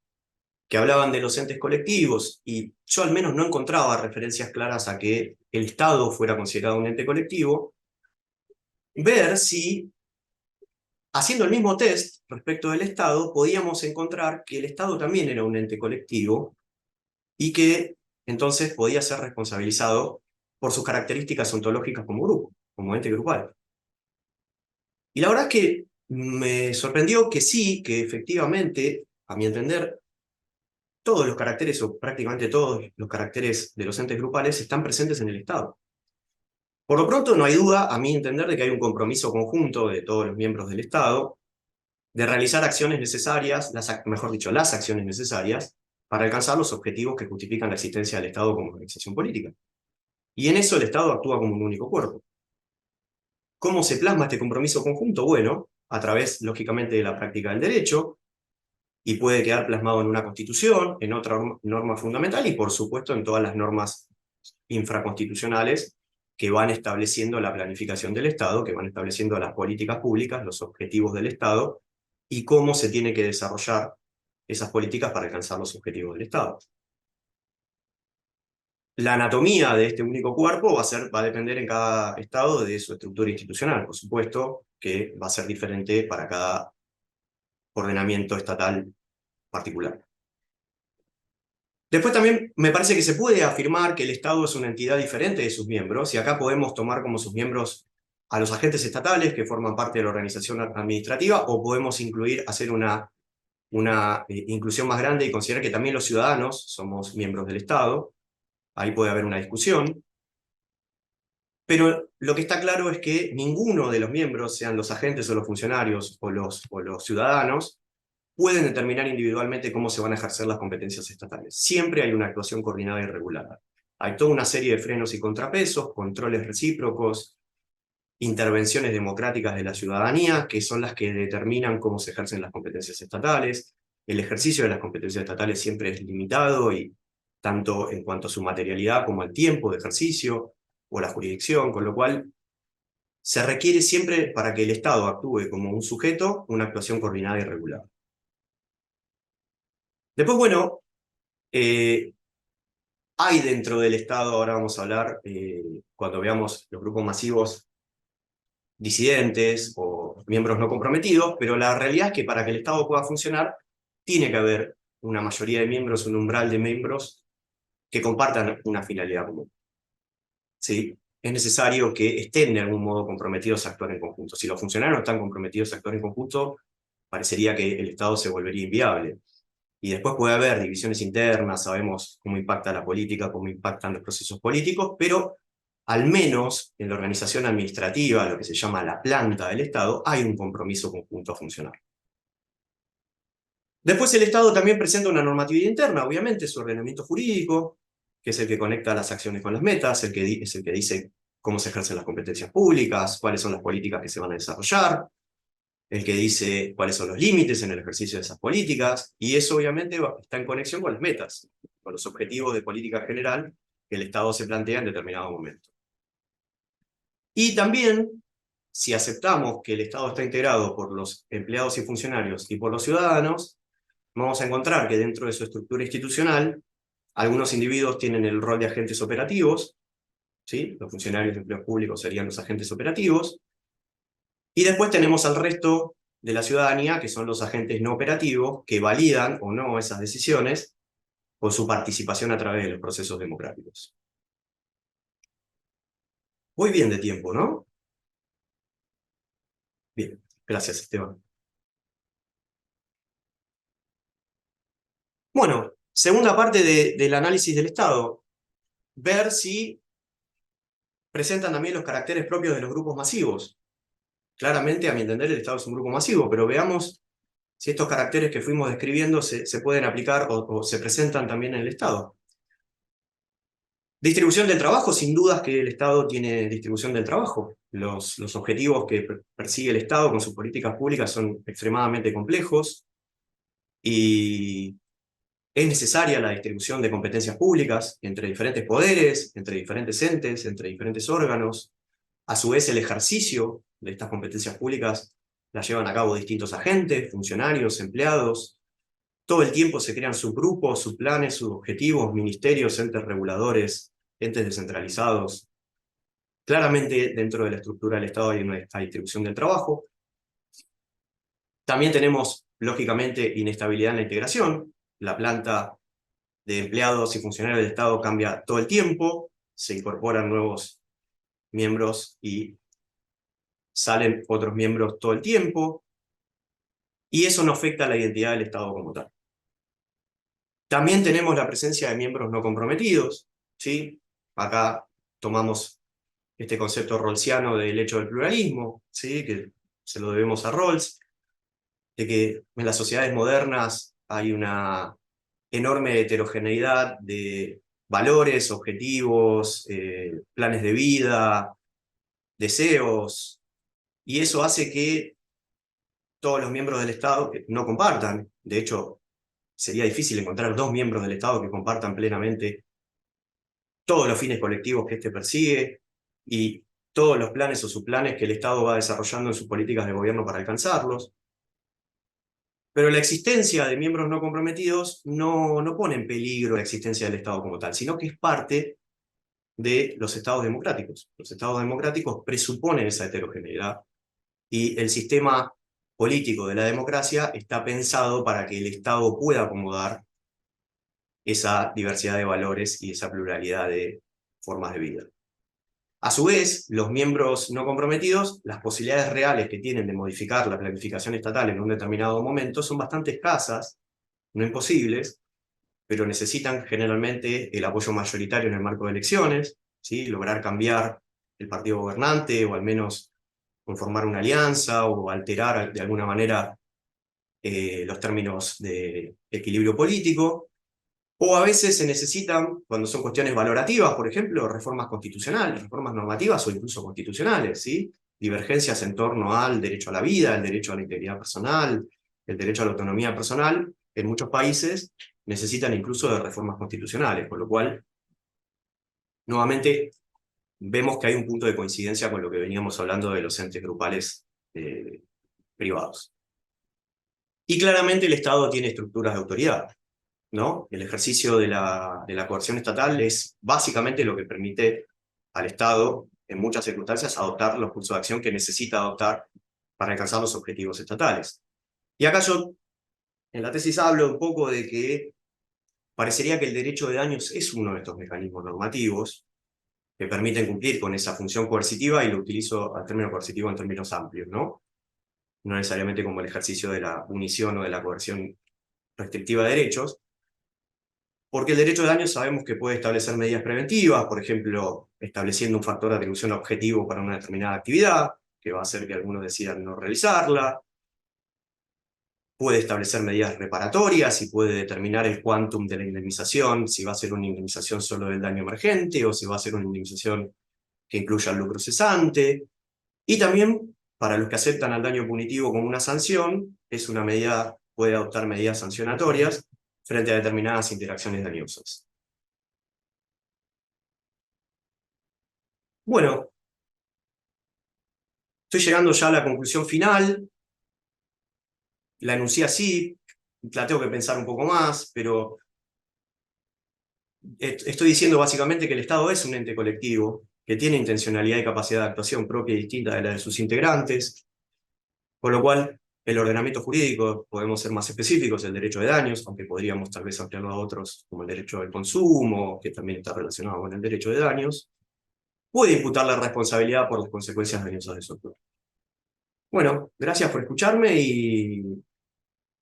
que hablaban de los entes colectivos, y yo al menos no encontraba referencias claras a que el Estado fuera considerado un ente colectivo, ver si, haciendo el mismo test respecto del Estado, podíamos encontrar que el Estado también era un ente colectivo y que entonces podía ser responsabilizado por sus características ontológicas como grupo, como ente grupal. Y la verdad es que me sorprendió que sí, que efectivamente, a mi entender, todos los caracteres, o prácticamente todos los caracteres de los entes grupales están presentes en el Estado. Por lo pronto no hay duda, a mi entender, de que hay un compromiso conjunto de todos los miembros del Estado, de realizar acciones necesarias, mejor dicho, las acciones necesarias para alcanzar los objetivos que justifican la existencia del Estado como organización política. Y en eso el Estado actúa como un único cuerpo. ¿Cómo se plasma este compromiso conjunto? Bueno, a través, lógicamente, de la práctica del derecho, y puede quedar plasmado en una constitución, en otra norma fundamental, y por supuesto en todas las normas infraconstitucionales que van estableciendo la planificación del Estado, que van estableciendo las políticas públicas, los objetivos del Estado, y cómo se tiene que desarrollar esas políticas para alcanzar los objetivos del Estado. La anatomía de este único cuerpo va a depender en cada Estado de su estructura institucional, por supuesto, que va a ser diferente para cada ordenamiento estatal particular. Después también me parece que se puede afirmar que el Estado es una entidad diferente de sus miembros, y acá podemos tomar como sus miembros a los agentes estatales que forman parte de la organización administrativa, o podemos hacer una inclusión más grande y considerar que también los ciudadanos somos miembros del Estado. Ahí puede haber una discusión. Pero lo que está claro es que ninguno de los miembros, sean los agentes o los funcionarios o los ciudadanos, pueden determinar individualmente cómo se van a ejercer las competencias estatales. Siempre hay una actuación coordinada y regulada. Hay toda una serie de frenos y contrapesos, controles recíprocos, intervenciones democráticas de la ciudadanía, que son las que determinan cómo se ejercen las competencias estatales. El ejercicio de las competencias estatales siempre es limitado, y tanto en cuanto a su materialidad como al tiempo de ejercicio o la jurisdicción, con lo cual se requiere siempre, para que el Estado actúe como un sujeto, una actuación coordinada y regulada. Después, bueno, hay dentro del Estado, ahora vamos a hablar, cuando veamos los grupos masivos, disidentes o miembros no comprometidos, pero la realidad es que para que el Estado pueda funcionar, tiene que haber una mayoría de miembros, un umbral de miembros que compartan una finalidad común. ¿Sí? Es necesario que estén de algún modo comprometidos a actuar en conjunto. Si los funcionarios no están comprometidos a actuar en conjunto, parecería que el Estado se volvería inviable. Y después puede haber divisiones internas, sabemos cómo impacta la política, cómo impactan los procesos políticos, pero al menos en la organización administrativa, lo que se llama la planta del Estado, hay un compromiso conjunto a funcionar. Después el Estado también presenta una normatividad interna, obviamente, su ordenamiento jurídico, que es el que conecta las acciones con las metas, es el que dice cómo se ejercen las competencias públicas, cuáles son las políticas que se van a desarrollar, el que dice cuáles son los límites en el ejercicio de esas políticas, y eso obviamente está en conexión con las metas, con los objetivos de política general que el Estado se plantea en determinado momento. Y también, si aceptamos que el Estado está integrado por los empleados y funcionarios y por los ciudadanos, vamos a encontrar que dentro de su estructura institucional, algunos individuos tienen el rol de agentes operativos, ¿sí? Los funcionarios de empleos públicos serían los agentes operativos, y después tenemos al resto de la ciudadanía, que son los agentes no operativos, que validan o no esas decisiones con su participación a través de los procesos democráticos. Voy bien de tiempo, ¿no? Bien, gracias, Esteban. Bueno, segunda parte del análisis del Estado. Ver si presentan también los caracteres propios de los grupos masivos. Claramente, a mi entender, el Estado es un grupo masivo, pero veamos si estos caracteres que fuimos describiendo se pueden aplicar o se presentan también en el Estado. Distribución del trabajo, sin dudas que el Estado tiene distribución del trabajo. Los objetivos que persigue el Estado con sus políticas públicas son extremadamente complejos, y es necesaria la distribución de competencias públicas entre diferentes poderes, entre diferentes entes, entre diferentes órganos. A su vez, el ejercicio de estas competencias públicas la llevan a cabo distintos agentes, funcionarios, empleados. Todo el tiempo se crean subgrupos, subplanes, subobjetivos, ministerios, entes reguladores, entes descentralizados. Claramente, dentro de la estructura del Estado hay una distribución del trabajo. También tenemos, lógicamente, inestabilidad en la integración. La planta de empleados y funcionarios del Estado cambia todo el tiempo, se incorporan nuevos miembros y salen otros miembros todo el tiempo, y eso no afecta a la identidad del Estado como tal. También tenemos la presencia de miembros no comprometidos, ¿sí? Acá tomamos este concepto rawlsiano del hecho del pluralismo, ¿sí? Que se lo debemos a Rawls. de que en las sociedades modernas hay una enorme heterogeneidad de valores, objetivos, planes de vida, deseos, y eso hace que todos los miembros del Estado no compartan. De hecho, sería difícil encontrar dos miembros del Estado que compartan plenamente todos los fines colectivos que éste persigue y todos los planes o subplanes que el Estado va desarrollando en sus políticas de gobierno para alcanzarlos. Pero la existencia de miembros no comprometidos no pone en peligro la existencia del Estado como tal, sino que es parte de los estados democráticos. Los estados democráticos presuponen esa heterogeneidad y el sistema político de la democracia está pensado para que el Estado pueda acomodar esa diversidad de valores y esa pluralidad de formas de vida. A su vez, los miembros no comprometidos, las posibilidades reales que tienen de modificar la planificación estatal en un determinado momento son bastante escasas, no imposibles, pero necesitan generalmente el apoyo mayoritario en el marco de elecciones, ¿sí? Lograr cambiar el partido gobernante o al menos conformar una alianza o alterar de alguna manera los términos de equilibrio político. O a veces se necesitan, cuando son cuestiones valorativas, por ejemplo, reformas constitucionales, reformas normativas o incluso constitucionales, ¿sí? Divergencias en torno al derecho a la vida, el derecho a la integridad personal, el derecho a la autonomía personal, en muchos países necesitan incluso de reformas constitucionales, con lo cual, nuevamente, vemos que hay un punto de coincidencia con lo que veníamos hablando de los entes grupales privados. Y claramente el Estado tiene estructuras de autoridad, ¿no? El ejercicio de la coerción estatal es básicamente lo que permite al Estado, en muchas circunstancias, adoptar los cursos de acción que necesita adoptar para alcanzar los objetivos estatales. Y acá yo, en la tesis, hablo un poco de que parecería que el derecho de daños es uno de estos mecanismos normativos que permiten cumplir con esa función coercitiva, y lo utilizo al término coercitivo en términos amplios, ¿no? No necesariamente como el ejercicio de la punición o de la coerción restrictiva de derechos, porque el derecho de daños sabemos que puede establecer medidas preventivas, por ejemplo, estableciendo un factor de atribución objetivo para una determinada actividad, que va a hacer que algunos decidan no realizarla. Puede establecer medidas reparatorias y puede determinar el quantum de la indemnización, si va a ser una indemnización solo del daño emergente o si va a ser una indemnización que incluya el lucro cesante. Y también, para los que aceptan al daño punitivo como una sanción, es una medida, puede adoptar medidas sancionatorias frente a determinadas interacciones dañosas. Bueno, estoy llegando ya a la conclusión final. La enuncié así, la tengo que pensar un poco más, pero estoy diciendo básicamente que el Estado es un ente colectivo, que tiene intencionalidad y capacidad de actuación propia y distinta de la de sus integrantes, con lo cual el ordenamiento jurídico, podemos ser más específicos, el derecho de daños, aunque podríamos tal vez ampliarlo a otros, como el derecho del consumo, que también está relacionado con el derecho de daños, puede imputar la responsabilidad por las consecuencias dañosas de su acto. Bueno, gracias por escucharme y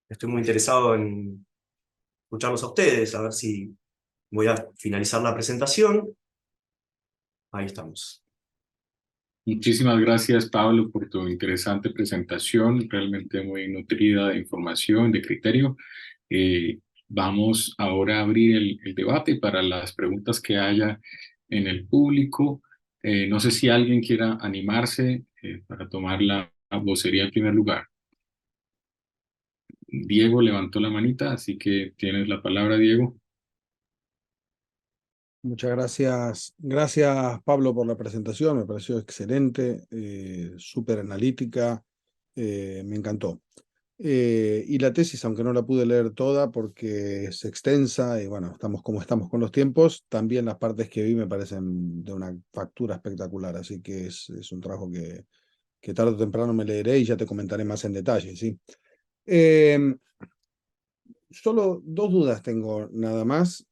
estoy muy interesado en escucharlos a ustedes, a ver si voy a finalizar la presentación. Ahí estamos. Muchísimas gracias, Pablo, por tu interesante presentación, realmente muy nutrida de información, de criterio. Vamos ahora a abrir el debate para las preguntas que haya en el público. No sé si alguien quiera animarse para tomar la vocería en primer lugar. Diego levantó la manita, así que tienes la palabra, Diego. Muchas gracias. Gracias, Pablo, por la presentación. Me pareció excelente, súper analítica, me encantó. Y la tesis, aunque no la pude leer toda porque es extensa y bueno, estamos como estamos con los tiempos, también las partes que vi me parecen de una factura espectacular, así que es un trabajo que tarde o temprano me leeré y ya te comentaré más en detalle, ¿sí? Solo dos dudas tengo nada más.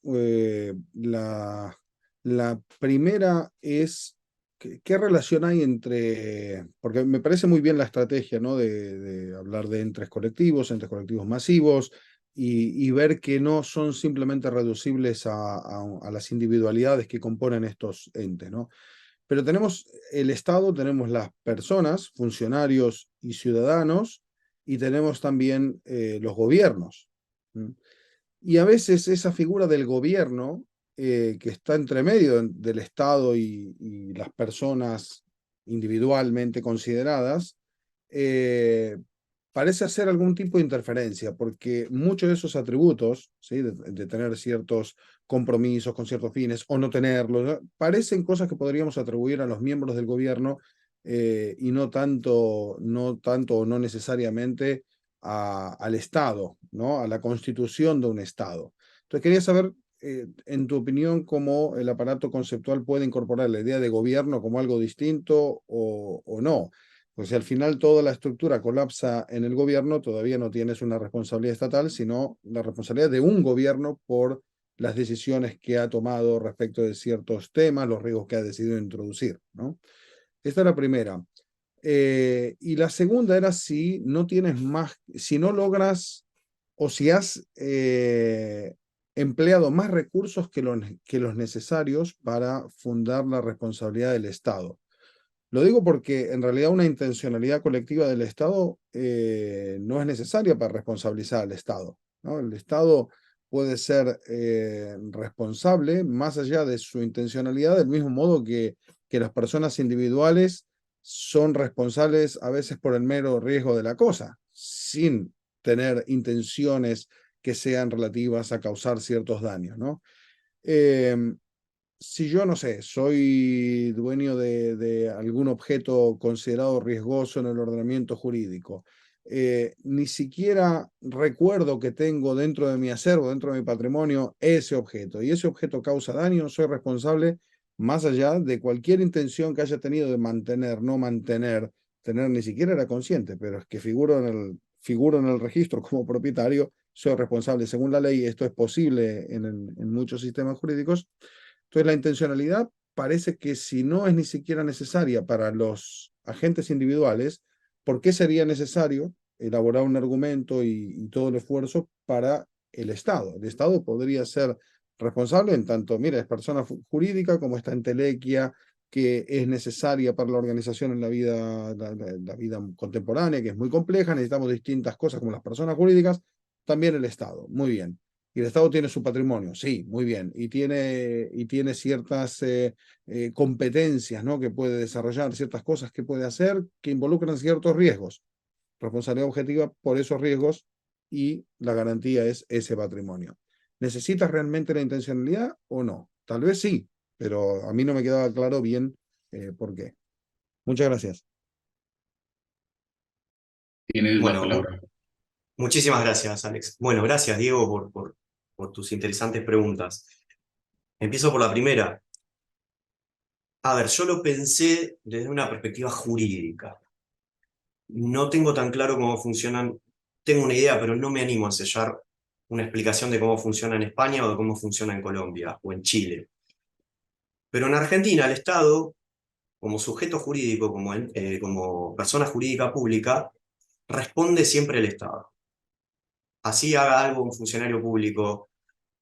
La primera es, ¿qué relación hay entre, porque me parece muy bien la estrategia, ¿no? De hablar de entes colectivos masivos, y ver que no son simplemente reducibles a las individualidades que componen estos entes, ¿no? Pero tenemos el Estado, tenemos las personas, funcionarios y ciudadanos, y tenemos también los gobiernos. Y a veces esa figura del gobierno, que está entre medio del Estado y las personas individualmente consideradas, parece hacer algún tipo de interferencia, porque muchos de esos atributos, ¿sí? de tener ciertos compromisos con ciertos fines o no tenerlos, ¿no? Parecen cosas que podríamos atribuir a los miembros del gobierno, y no tanto o no necesariamente al Estado, ¿no? A la constitución de un Estado. Entonces quería saber, en tu opinión, cómo el aparato conceptual puede incorporar la idea de gobierno como algo distinto o no. Pues si al final toda la estructura colapsa en el gobierno, todavía no tienes una responsabilidad estatal, sino la responsabilidad de un gobierno por las decisiones que ha tomado respecto de ciertos temas, los riesgos que ha decidido introducir, ¿no? Esta es la primera. Y la segunda era si no tienes más, si no logras o si has empleado más recursos que los necesarios para fundar la responsabilidad del Estado. Lo digo porque en realidad una intencionalidad colectiva del Estado no es necesaria para responsabilizar al Estado, ¿no? El Estado puede ser responsable más allá de su intencionalidad, del mismo modo que las personas individuales son responsables a veces por el mero riesgo de la cosa, sin tener intenciones que sean relativas a causar ciertos daños, ¿no? Si yo, no sé, soy dueño de algún objeto considerado riesgoso en el ordenamiento jurídico, ni siquiera recuerdo que tengo dentro de mi acervo, dentro de mi patrimonio, ese objeto, y ese objeto causa daño, soy responsable más allá de cualquier intención que haya tenido de mantener, no mantener, tener, ni siquiera era consciente, pero es que figuro en el registro como propietario, soy responsable según la ley. Esto es posible en muchos sistemas jurídicos. Entonces, la intencionalidad parece que si no es ni siquiera necesaria para los agentes individuales, ¿por qué sería necesario elaborar un argumento y todo el esfuerzo para el Estado? El Estado podría ser responsable en tanto, mira, es persona jurídica, como esta entelequia que es necesaria para la organización en la vida contemporánea, que es muy compleja, necesitamos distintas cosas como las personas jurídicas, también el Estado. Muy bien. Y el Estado tiene su patrimonio, sí, muy bien, y tiene ciertas competencias, ¿no? Que puede desarrollar, ciertas cosas que puede hacer que involucran ciertos riesgos. Responsabilidad objetiva por esos riesgos y la garantía es ese patrimonio. ¿Necesitas realmente la intencionalidad o no? Tal vez sí, pero a mí no me quedaba claro bien por qué. Muchas gracias. Tienes la Bueno, palabra. muchísimas gracias, Alex. Bueno, gracias, Diego, por tus interesantes preguntas. Empiezo por la primera. A ver, yo lo pensé desde una perspectiva jurídica. No tengo tan claro cómo funcionan, tengo una idea, pero no me animo a sellar una explicación de cómo funciona en España o de cómo funciona en Colombia o en Chile. Pero en Argentina, el Estado, como sujeto jurídico, como persona jurídica pública, responde siempre el Estado. Así haga algo un funcionario público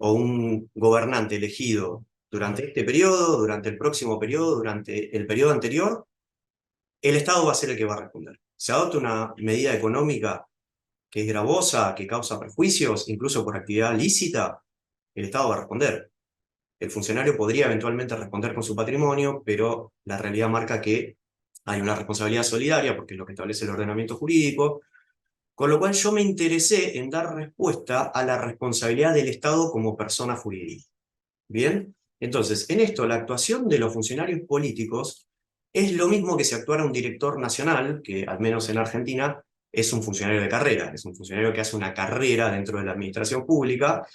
o un gobernante elegido durante este periodo, durante el próximo periodo, durante el periodo anterior, el Estado va a ser el que va a responder. Se adopta una medida económica que es gravosa, que causa perjuicios, incluso por actividad lícita, el Estado va a responder. El funcionario podría eventualmente responder con su patrimonio, pero la realidad marca que hay una responsabilidad solidaria, porque es lo que establece el ordenamiento jurídico, con lo cual yo me interesé en dar respuesta a la responsabilidad del Estado como persona jurídica. ¿Bien? Entonces, en esto, la actuación de los funcionarios políticos es lo mismo que si actuara un director nacional, que al menos en Argentina es un funcionario de carrera, es un funcionario que hace una carrera dentro de la administración pública.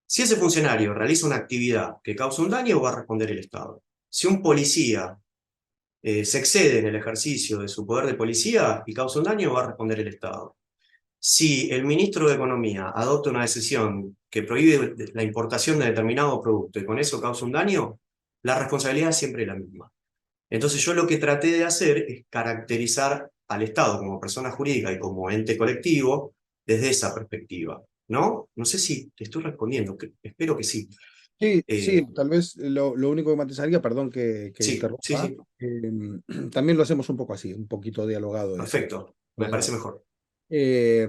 Si ese funcionario realiza una actividad que causa un daño, va a responder el Estado. Si un policía se excede en el ejercicio de su poder de policía y causa un daño, va a responder el Estado. Si el ministro de Economía adopta una decisión que prohíbe la importación de determinado producto y con eso causa un daño, la responsabilidad es siempre la misma. Entonces yo lo que traté de hacer es caracterizar al Estado como persona jurídica y como ente colectivo desde esa perspectiva, ¿no? No sé si te estoy respondiendo, espero que sí. Sí, sí, tal vez lo único que matizaría, perdón que Sí, sí, interrumpa, sí, también lo hacemos un poco así, un poquito dialogado esto. perfecto, me parece mejor. Eh,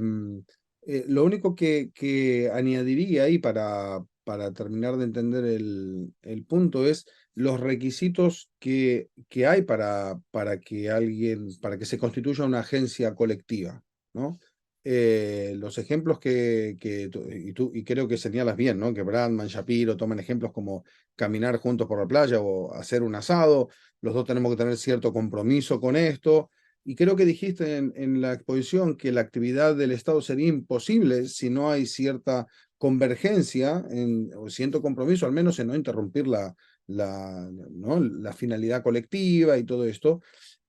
lo único que añadiría ahí para terminar de entender el punto es los requisitos que hay para que se constituya una agencia colectiva, ¿no? Los ejemplos y creo que señalas bien, ¿no? Que Bradman, Shapiro toman ejemplos como caminar juntos por la playa o hacer un asado. Los dos tenemos que tener cierto compromiso con esto. Y creo que dijiste en la exposición que la actividad del Estado sería imposible si no hay cierta convergencia o cierto compromiso, al menos en no interrumpir ¿no? la finalidad colectiva y todo esto.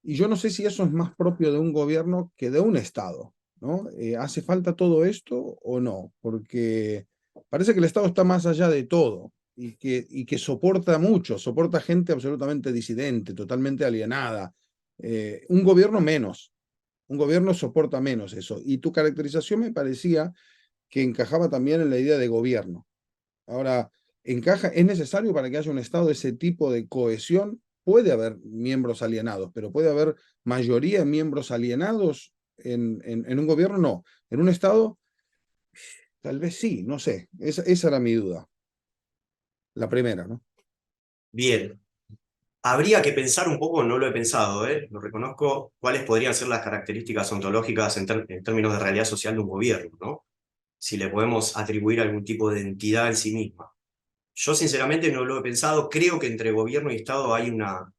Y yo no sé si eso es más propio de un gobierno que de un Estado, ¿no? ¿Hace falta todo esto o no? Porque parece que el Estado está más allá de todo y que soporta mucho, soporta gente absolutamente disidente, totalmente alienada. Un gobierno menos, un gobierno soporta menos eso. Y tu caracterización me parecía que encajaba también en la idea de gobierno. Ahora, es necesario para que haya un Estado de ese tipo de cohesión. Puede haber miembros alienados, pero puede haber mayoría de miembros alienados en un gobierno, no. En un Estado, tal vez sí, no sé. Esa era mi duda. La primera, ¿no? Bien, habría que pensar un poco, no lo he pensado, lo reconozco, cuáles podrían ser las características ontológicas en términos de realidad social de un gobierno, ¿no? Si le podemos atribuir algún tipo de entidad en sí misma. Yo sinceramente no lo he pensado, creo que entre gobierno y Estado hay una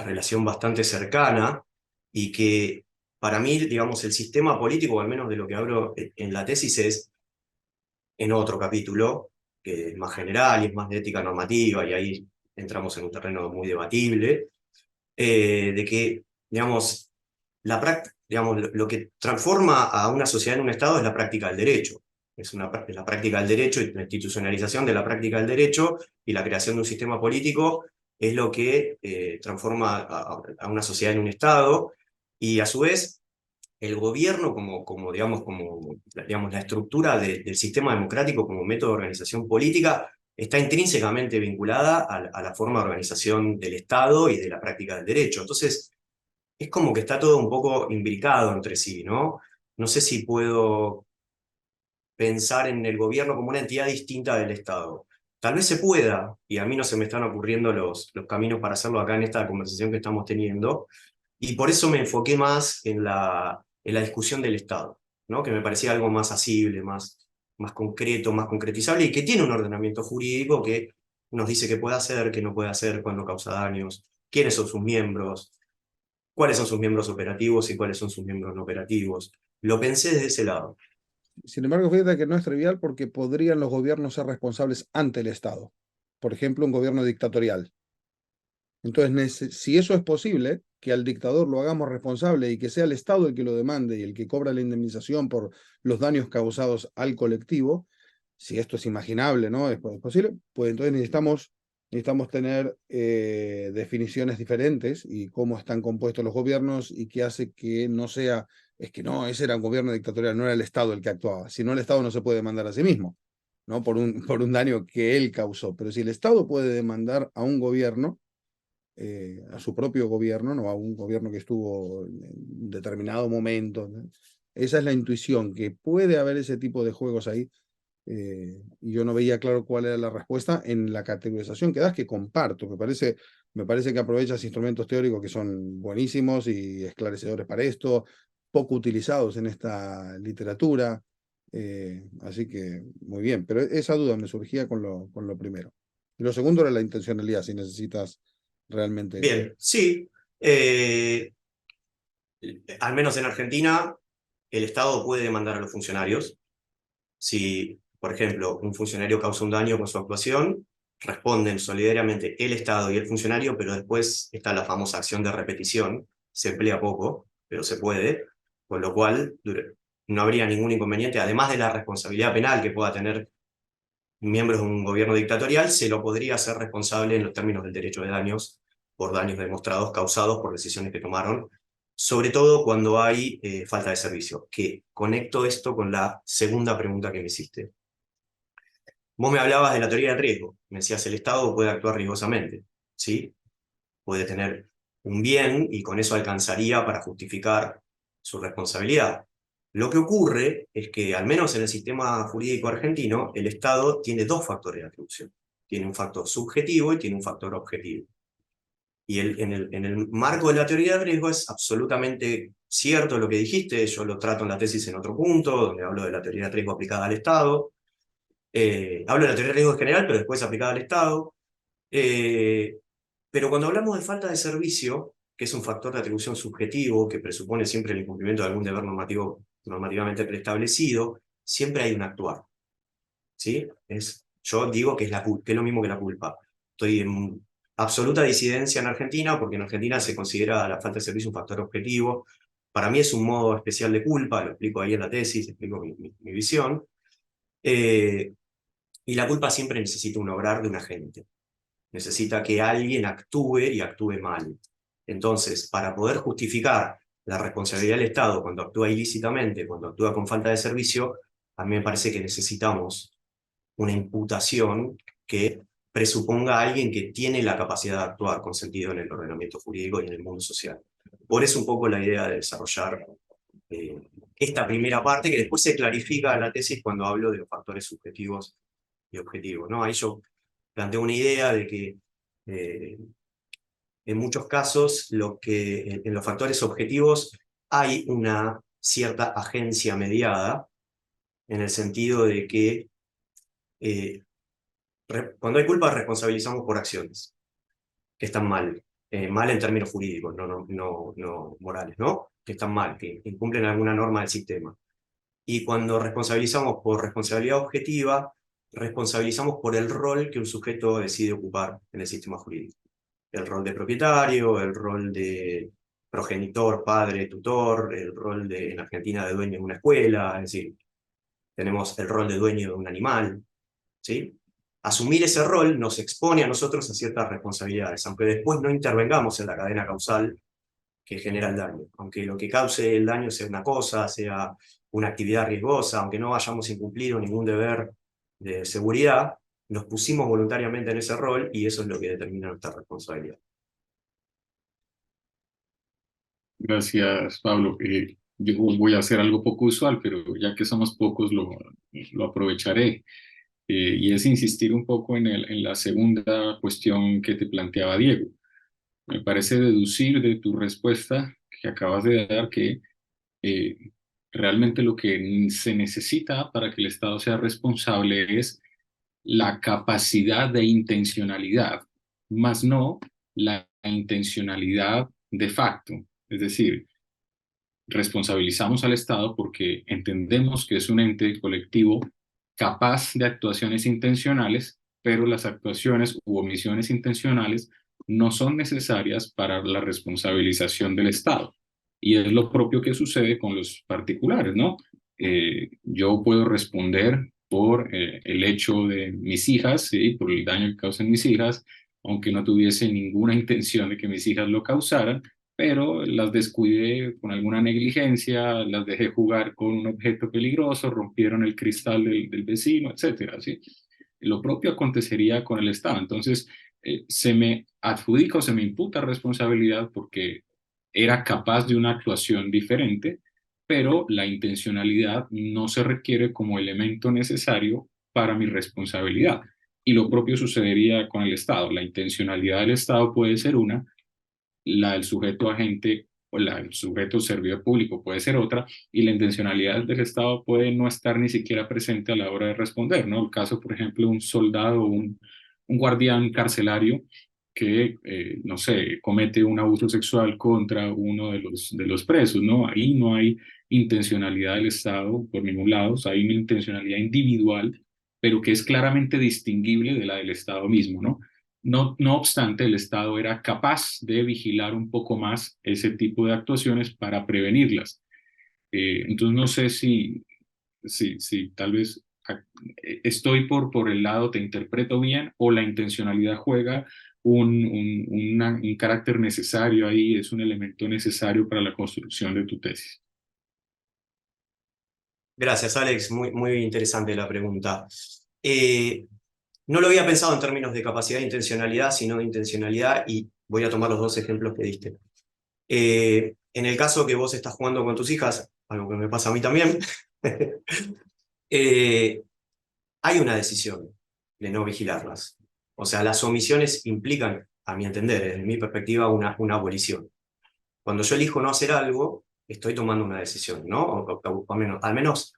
relación bastante cercana y que para mí, digamos, el sistema político, o al menos de lo que hablo en la tesis, es en otro capítulo, que es más general y es más de ética normativa, y ahí entramos en un terreno muy debatible, de que, digamos, digamos, lo que transforma a una sociedad en un Estado es la práctica del derecho. Es la práctica del derecho y la institucionalización de la práctica del derecho y la creación de un sistema político es lo que transforma a una sociedad en un Estado y a su vez el gobierno digamos, la estructura del sistema democrático como método de organización política está intrínsecamente vinculada a la forma de organización del Estado y de la práctica del derecho. Entonces, es como que está todo un poco imbricado entre sí, ¿no? No sé si puedo pensar en el gobierno como una entidad distinta del Estado. Tal vez se pueda, y a mí no se me están ocurriendo los caminos para hacerlo acá en esta conversación que estamos teniendo, y por eso me enfoqué más en la discusión del Estado, ¿no? Que me parecía algo más asible, más concreto, más concretizable, y que tiene un ordenamiento jurídico que nos dice qué puede hacer, qué no puede hacer, cuándo causa daños, quiénes son sus miembros, cuáles son sus miembros operativos y cuáles son sus miembros no operativos. Lo pensé desde ese lado. Sin embargo, fíjate que no es trivial porque podrían los gobiernos ser responsables ante el Estado. Por ejemplo, un gobierno dictatorial. Entonces, si eso es posible, que al dictador lo hagamos responsable y que sea el Estado el que lo demande y el que cobra la indemnización por los daños causados al colectivo, si esto es imaginable, ¿no? Es posible, pues entonces necesitamos tener definiciones diferentes y cómo están compuestos los gobiernos y qué hace que no sea, es que no, ese era un gobierno dictatorial, no era el Estado el que actuaba, si no el Estado no se puede demandar a sí mismo, ¿no? Por un daño que él causó, pero si el Estado puede demandar a un gobierno, a su propio gobierno, no a un gobierno que estuvo en determinado momento, ¿no? Esa es la intuición, que puede haber ese tipo de juegos ahí. Y yo no veía claro cuál era la respuesta en la categorización que das, que comparto. Me parece que aprovechas instrumentos teóricos que son buenísimos y esclarecedores para esto, poco utilizados en esta literatura. Así que muy bien, pero esa duda me surgía con lo primero. Y lo segundo era la intencionalidad, si necesitas realmente. Bien, sí. Al menos en Argentina, el Estado puede demandar a los funcionarios. Si, por ejemplo, un funcionario causa un daño con su actuación, responden solidariamente el Estado y el funcionario, pero después está la famosa acción de repetición. Se emplea poco, pero se puede, con lo cual no habría ningún inconveniente, además de la responsabilidad penal que pueda tener miembros de un gobierno dictatorial, se lo podría hacer responsable en los términos del derecho de daños por daños demostrados causados por decisiones que tomaron, sobre todo cuando hay falta de servicio, que conecto esto con la segunda pregunta que me hiciste. Vos me hablabas de la teoría del riesgo, me decías el Estado puede actuar riesgosamente, ¿sí? Puede tener un bien y con eso alcanzaría para justificar su responsabilidad. Lo que ocurre es que, al menos en el sistema jurídico argentino, el Estado tiene dos factores de atribución. Tiene un factor subjetivo y tiene un factor objetivo. Y en el marco de la teoría del riesgo es absolutamente cierto lo que dijiste. Yo lo trato en la tesis en otro punto, donde hablo de la teoría del riesgo aplicada al Estado. Hablo de la teoría del riesgo en general, pero después aplicada al Estado. Pero cuando hablamos de falta de servicio, que es un factor de atribución subjetivo, que presupone siempre el incumplimiento de algún deber normativamente preestablecido, siempre hay un actuar. ¿Sí? Yo digo que es lo mismo que la culpa. Estoy en absoluta disidencia en Argentina, porque en Argentina se considera la falta de servicio un factor objetivo. Para mí es un modo especial de culpa, lo explico ahí en la tesis, explico mi visión. Y la culpa siempre necesita un obrar de un agente. Necesita que alguien actúe y actúe mal. Entonces, para poder justificar la responsabilidad del Estado cuando actúa ilícitamente, cuando actúa con falta de servicio, a mí me parece que necesitamos una imputación que presuponga a alguien que tiene la capacidad de actuar con sentido en el ordenamiento jurídico y en el mundo social. Por eso un poco la idea de desarrollar esta primera parte, que después se clarifica en la tesis cuando hablo de los factores subjetivos y objetivos, ¿no? Ahí yo planteo una idea de que en muchos casos en los factores objetivos hay una cierta agencia mediada, en el sentido de que cuando hay culpa responsabilizamos por acciones que están mal, mal en términos jurídicos, no morales, ¿no? Que están mal, que incumplen alguna norma del sistema. Y cuando responsabilizamos por responsabilidad objetiva, responsabilizamos por el rol que un sujeto decide ocupar en el sistema jurídico. El rol de propietario, el rol de progenitor, padre, tutor, el rol en Argentina de dueño de una escuela, es decir, tenemos el rol de dueño de un animal, ¿sí? Asumir ese rol nos expone a nosotros a ciertas responsabilidades, aunque después no intervengamos en la cadena causal que genera el daño. Aunque lo que cause el daño sea una cosa, sea una actividad riesgosa, aunque no hayamos incumplido ningún deber de seguridad, nos pusimos voluntariamente en ese rol y eso es lo que determina nuestra responsabilidad. Gracias, Pablo. Yo voy a hacer algo poco usual, pero ya que somos pocos, lo aprovecharé. Y es insistir un poco en la segunda cuestión que te planteaba Diego. Me parece deducir de tu respuesta que acabas de dar que eh, realmente lo que se necesita para que el Estado sea responsable es la capacidad de intencionalidad, más no la intencionalidad de facto. Es decir, responsabilizamos al Estado porque entendemos que es un ente colectivo capaz de actuaciones intencionales, pero las actuaciones u omisiones intencionales no son necesarias para la responsabilización del Estado. Y es lo propio que sucede con los particulares, ¿no? Yo puedo responder por el hecho de mis hijas, ¿sí? Por el daño que causan mis hijas, aunque no tuviese ninguna intención de que mis hijas lo causaran, pero las descuidé con alguna negligencia, las dejé jugar con un objeto peligroso, rompieron el cristal del vecino, etcétera, ¿sí? Lo propio acontecería con el Estado. Entonces, se me adjudica o se me imputa responsabilidad porque era capaz de una actuación diferente, pero la intencionalidad no se requiere como elemento necesario para mi responsabilidad. Y lo propio sucedería con el Estado. La intencionalidad del Estado puede ser una, la del sujeto agente o la del sujeto servidor público puede ser otra, y la intencionalidad del Estado puede no estar ni siquiera presente a la hora de responder, ¿no? El caso, por ejemplo, un soldado o un guardián carcelario que, no sé, comete un abuso sexual contra uno de los presos, ¿no? Ahí no hay intencionalidad del Estado por ningún lado, o sea, hay una intencionalidad individual, pero que es claramente distinguible de la del Estado mismo, ¿no? No obstante, el Estado era capaz de vigilar un poco más ese tipo de actuaciones para prevenirlas. Entonces, no sé si tal vez estoy por el lado, te interpreto bien, o la intencionalidad juega un carácter necesario ahí, es un elemento necesario para la construcción de tu tesis. Gracias, Alex. Muy interesante la pregunta. No lo había pensado en términos de capacidad de intencionalidad, sino de intencionalidad, y voy a tomar los dos ejemplos que diste. En el caso que vos estás jugando con tus hijas, algo que me pasa a mí también, hay una decisión de no vigilarlas. O sea, las omisiones implican, a mi entender, desde mi perspectiva, una abolición. Cuando yo elijo no hacer algo, estoy tomando una decisión, ¿no? Al menos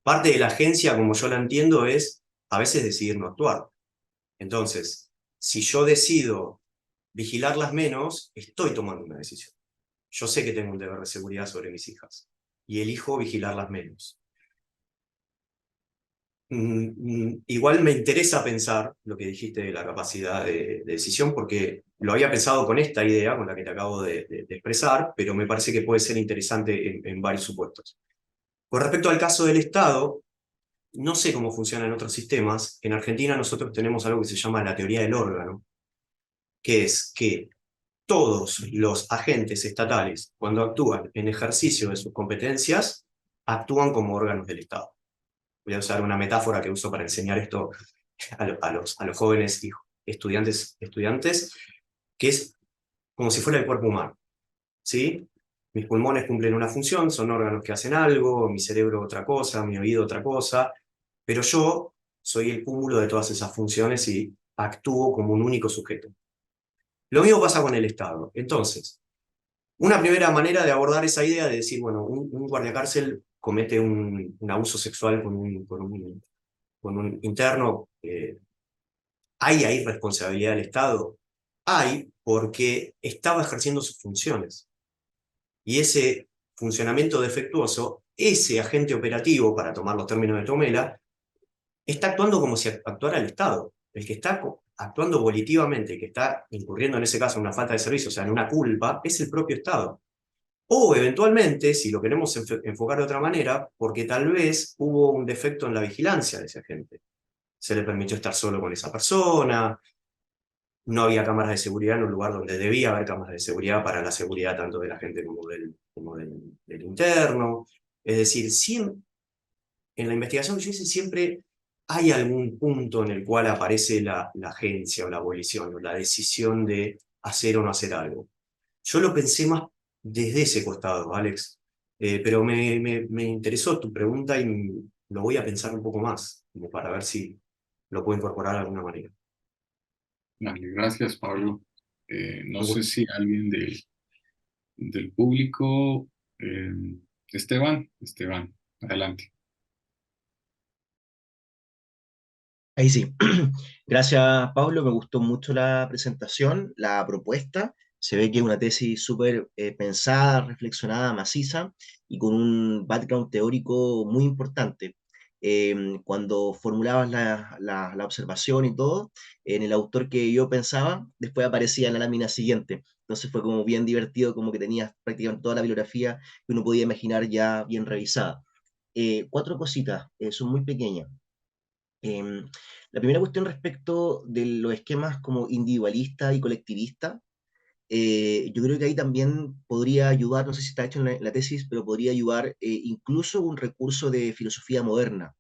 parte de la agencia, como yo la entiendo, es a veces decidir no actuar. Entonces, si yo decido vigilarlas menos, estoy tomando una decisión. Yo sé que tengo un deber de seguridad sobre mis hijas y elijo vigilarlas menos. Igual me interesa pensar lo que dijiste de la capacidad de decisión, porque lo había pensado con esta idea, con la que te acabo de expresar, pero me parece que puede ser interesante en varios supuestos. Con respecto al caso del Estado, no sé cómo funciona en otros sistemas. En Argentina nosotros tenemos algo que se llama la teoría del órgano, que es que todos los agentes estatales, cuando actúan en ejercicio de sus competencias, actúan como órganos del Estado. Voy a usar una metáfora que uso para enseñar esto a los jóvenes y estudiantes, que es como si fuera el cuerpo humano, ¿sí? Mis pulmones cumplen una función, son órganos que hacen algo, mi cerebro otra cosa, mi oído otra cosa, pero yo soy el cúmulo de todas esas funciones y actúo como un único sujeto. Lo mismo pasa con el Estado. Entonces, una primera manera de abordar esa idea de decir, bueno, un guardiacárcel comete un abuso sexual con un interno, ¿hay ahí responsabilidad del Estado? Hay, porque estaba ejerciendo sus funciones. Y ese funcionamiento defectuoso, ese agente operativo, para tomar los términos de Tomela, está actuando como si actuara el Estado. El que está actuando volitivamente, el que está incurriendo en ese caso en una falta de servicio, o sea, en una culpa, es el propio Estado. O eventualmente, si lo queremos enfocar de otra manera, porque tal vez hubo un defecto en la vigilancia de ese agente. Se le permitió estar solo con esa persona, no había cámaras de seguridad en un lugar donde debía haber cámaras de seguridad para la seguridad tanto de la gente como del interno. Es decir, en la investigación que yo hice siempre hay algún punto en el cual aparece la agencia o la abolición o la decisión de hacer o no hacer algo. Yo lo pensé más desde ese costado, Alex, pero me interesó tu pregunta y lo voy a pensar un poco más, como para ver si lo puedo incorporar de alguna manera. Vale, gracias, Pablo. No sé si alguien del público, eh, Esteban, adelante. Ahí sí. Gracias, Pablo. Me gustó mucho la presentación, la propuesta. Se ve que es una tesis súper pensada, reflexionada, maciza y con un background teórico muy importante. Cuando formulabas la observación y todo, en el autor que yo pensaba, después aparecía en la lámina siguiente. Entonces fue como bien divertido, como que tenías prácticamente toda la bibliografía que uno podía imaginar ya bien revisada. Cuatro cositas, son muy pequeñas. Em, la primera cuestión respecto de los esquemas como individualista y colectivista, yo creo que ahí también podría ayudar, no sé si está hecho en la tesis, pero podría ayudar incluso un recurso de filosofía moderna,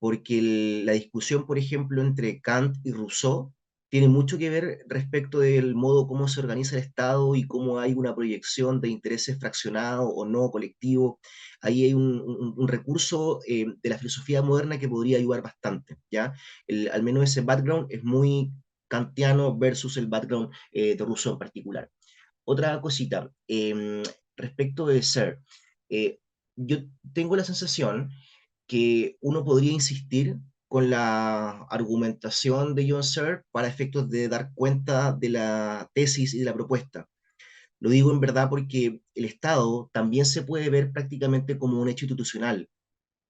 porque la discusión, por ejemplo, entre Kant y Rousseau tiene mucho que ver respecto del modo como se organiza el Estado y cómo hay una proyección de intereses fraccionados o no colectivos. Ahí hay un recurso de la filosofía moderna que podría ayudar bastante, ¿ya? Al menos ese background es muy kantiano versus el background de Rousseau en particular. Otra cosita, respecto de Ser, yo tengo la sensación que uno podría insistir con la argumentación de John Searle para efectos de dar cuenta de la tesis y de la propuesta. Lo digo en verdad porque el Estado también se puede ver prácticamente como un hecho institucional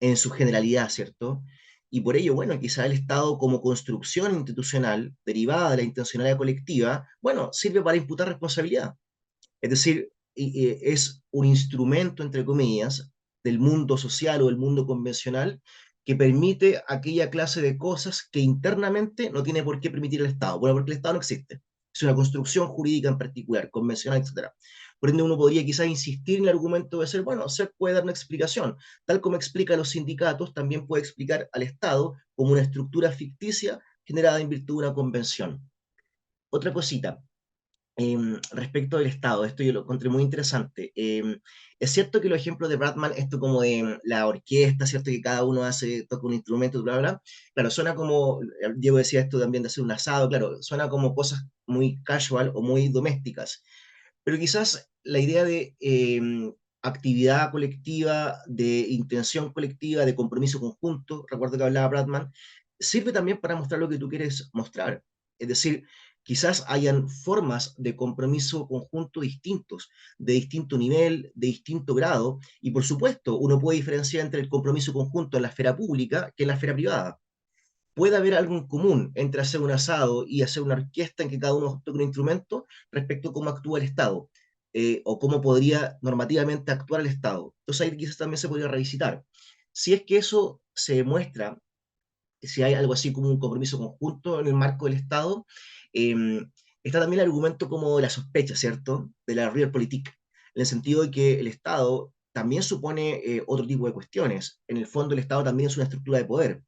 en su generalidad, ¿cierto? Y por ello, bueno, quizá el Estado como construcción institucional derivada de la intencionalidad colectiva, bueno, sirve para imputar responsabilidad. Es decir, es un instrumento, entre comillas, del mundo social o del mundo convencional que permite aquella clase de cosas que internamente no tiene por qué permitir el Estado. Bueno, porque el Estado no existe. Es una construcción jurídica en particular, convencional, etc. Por ende, uno podría quizás insistir en el argumento de ser, bueno, se puede dar una explicación. Tal como explica a los sindicatos, también puede explicar al Estado como una estructura ficticia generada en virtud de una convención. Otra cosita, respecto del Estado, esto yo lo encontré muy interesante. Es cierto que los ejemplos de Bradman, esto como de la orquesta, ¿cierto? Que cada uno toca un instrumento, bla, bla, bla. Claro, suena como, Diego decía esto también de hacer un asado, claro, suena como cosas muy casual o muy domésticas. Pero quizás la idea de actividad colectiva, de intención colectiva, de compromiso conjunto, recuerdo que hablaba Bradman, sirve también para mostrar lo que tú quieres mostrar. Es decir, quizás hayan formas de compromiso conjunto distintos, de distinto nivel, de distinto grado, y por supuesto, uno puede diferenciar entre el compromiso conjunto en la esfera pública que en la esfera privada. Puede haber algo en común entre hacer un asado y hacer una orquesta en que cada uno toque un instrumento respecto a cómo actúa el Estado, o cómo podría normativamente actuar el Estado. Entonces ahí quizás también se podría revisitar. Si es que eso se demuestra, si hay algo así como un compromiso conjunto en el marco del Estado, eh, está también el argumento como de la sospecha, ¿cierto? De la Realpolitik, en el sentido de que el Estado también supone otro tipo de cuestiones. En el fondo el Estado también es una estructura de poder.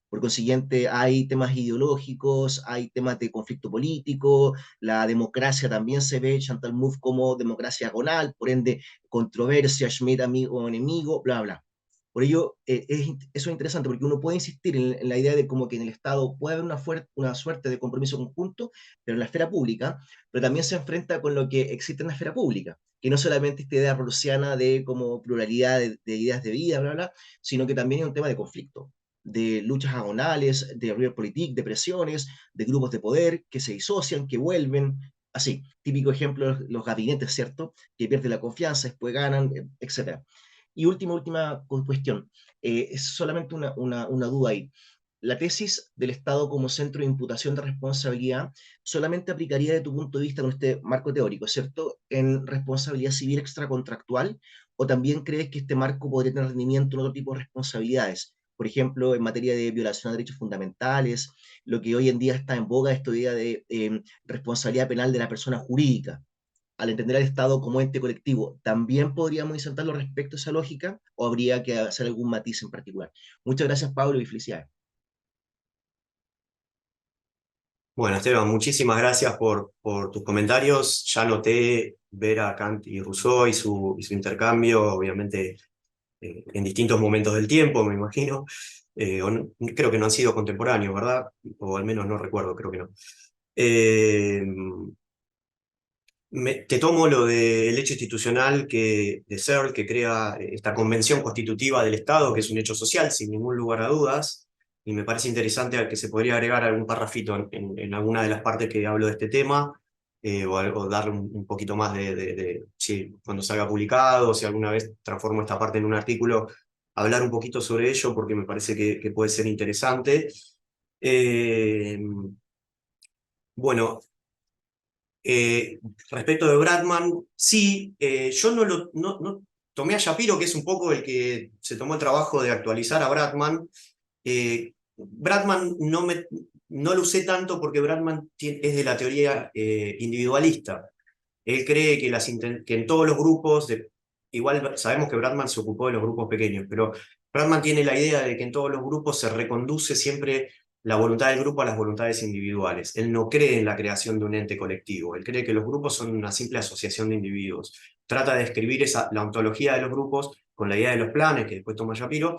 Por consiguiente, hay temas ideológicos, hay temas de conflicto político, la democracia también se ve, Chantal Mouffe, como democracia agonal, por ende, controversia, Schmidt amigo o enemigo, bla, bla. Por ello, eso es interesante, porque uno puede insistir en la idea de como que en el Estado puede haber una suerte de compromiso conjunto, pero en la esfera pública, pero también se enfrenta con lo que existe en la esfera pública, que no solamente esta idea rusiana de como pluralidad de ideas de vida, bla, bla, sino que también es un tema de conflicto, de luchas agonales, de realpolitik, de presiones, de grupos de poder que se disocian, que vuelven, así, típico ejemplo, los gabinetes, ¿cierto? Que pierden la confianza, después ganan, etc. Y última cuestión, es solamente una duda ahí. La tesis del Estado como centro de imputación de responsabilidad solamente aplicaría desde tu punto de vista con este marco teórico, ¿cierto? En responsabilidad civil extracontractual, o también crees que este marco podría tener rendimiento en otro tipo de responsabilidades, por ejemplo, en materia de violación de derechos fundamentales, lo que hoy en día está en boga, esta idea de responsabilidad penal de la persona jurídica. Al entender al Estado como ente colectivo, ¿también podríamos insertarlo respecto a esa lógica o habría que hacer algún matiz en particular? Muchas gracias, Pablo, y felicidades. Bueno, Esteban, muchísimas gracias por tus comentarios. Ya noté ver a Kant y Rousseau y su intercambio, obviamente en distintos momentos del tiempo, me imagino. Creo que no han sido contemporáneos, ¿verdad? O al menos no recuerdo, creo que no. Eh, Te tomo lo del hecho institucional de Searle, que crea esta convención constitutiva del Estado, que es un hecho social, sin ningún lugar a dudas, y me parece interesante que se podría agregar algún parrafito en alguna de las partes que hablo de este tema, o darle un poquito más si cuando salga publicado, si alguna vez transformo esta parte en un artículo, hablar un poquito sobre ello, porque me parece que puede ser interesante. Eh, bueno, eh, respecto de Bradman, sí, yo no tomé a Shapiro, que es un poco el que se tomó el trabajo de actualizar a Bradman. Bradman no lo usé tanto porque Bradman es de la teoría individualista. Él cree que en todos los grupos, igual sabemos que Bradman se ocupó de los grupos pequeños, pero Bradman tiene la idea de que en todos los grupos se reconduce siempre la voluntad del grupo a las voluntades individuales. Él no cree en la creación de un ente colectivo, él cree que los grupos son una simple asociación de individuos. Trata de describir la ontología de los grupos con la idea de los planes, que después toma Shapiro,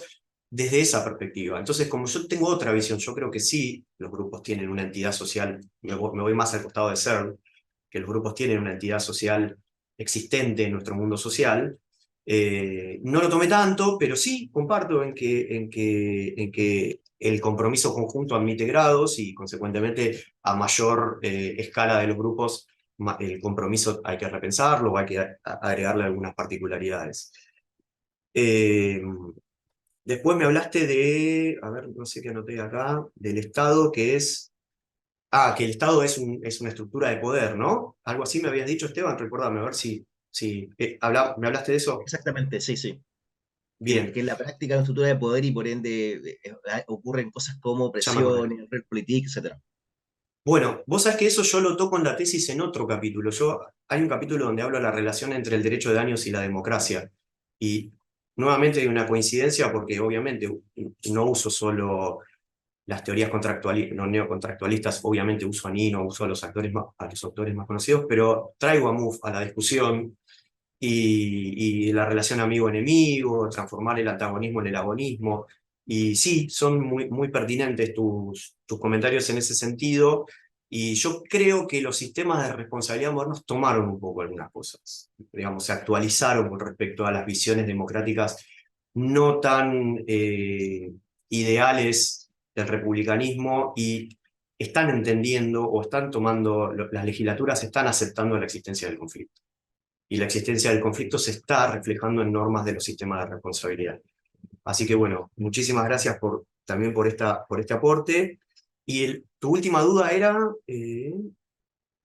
desde esa perspectiva. Entonces, como yo tengo otra visión, yo creo que sí, los grupos tienen una entidad social, me voy más al costado de Searle, que los grupos tienen una entidad social existente en nuestro mundo social. No lo tomé tanto, pero sí comparto en que el compromiso conjunto admite grados y consecuentemente a mayor escala de los grupos el compromiso hay que repensarlo o hay que agregarle algunas particularidades. Después me hablaste a ver, no sé qué anoté acá, del Estado que es... que el Estado es una estructura de poder, ¿no? Algo así me habías dicho, Esteban, recuérdame, a ver si ¿me hablaste de eso? Exactamente, sí, sí. Bien, Que en la práctica es una estructura de poder y por ende ocurren cosas como ya me acordé. presiones, realpolitik, etc. Bueno, vos sabés que eso yo lo toco en la tesis en otro capítulo. Hay un capítulo donde hablo de la relación entre el derecho de daños y la democracia. Y nuevamente hay una coincidencia porque obviamente no uso solo las teorías no neocontractualistas, obviamente uso a Nino, uso a los autores más conocidos, pero traigo a Mouffe a la discusión y la relación amigo-enemigo, transformar el antagonismo en el agonismo. Y sí, son muy pertinentes tus comentarios en ese sentido. Y yo creo que los sistemas de responsabilidad modernos tomaron un poco algunas cosas, digamos, se actualizaron con respecto a las visiones democráticas no tan ideales del republicanismo y están entendiendo o están tomando, las legislaturas están aceptando la existencia del conflicto. Y la existencia del conflicto se está reflejando en normas de los sistemas de responsabilidad. Así que bueno, muchísimas gracias también por este aporte. Y tu última duda era,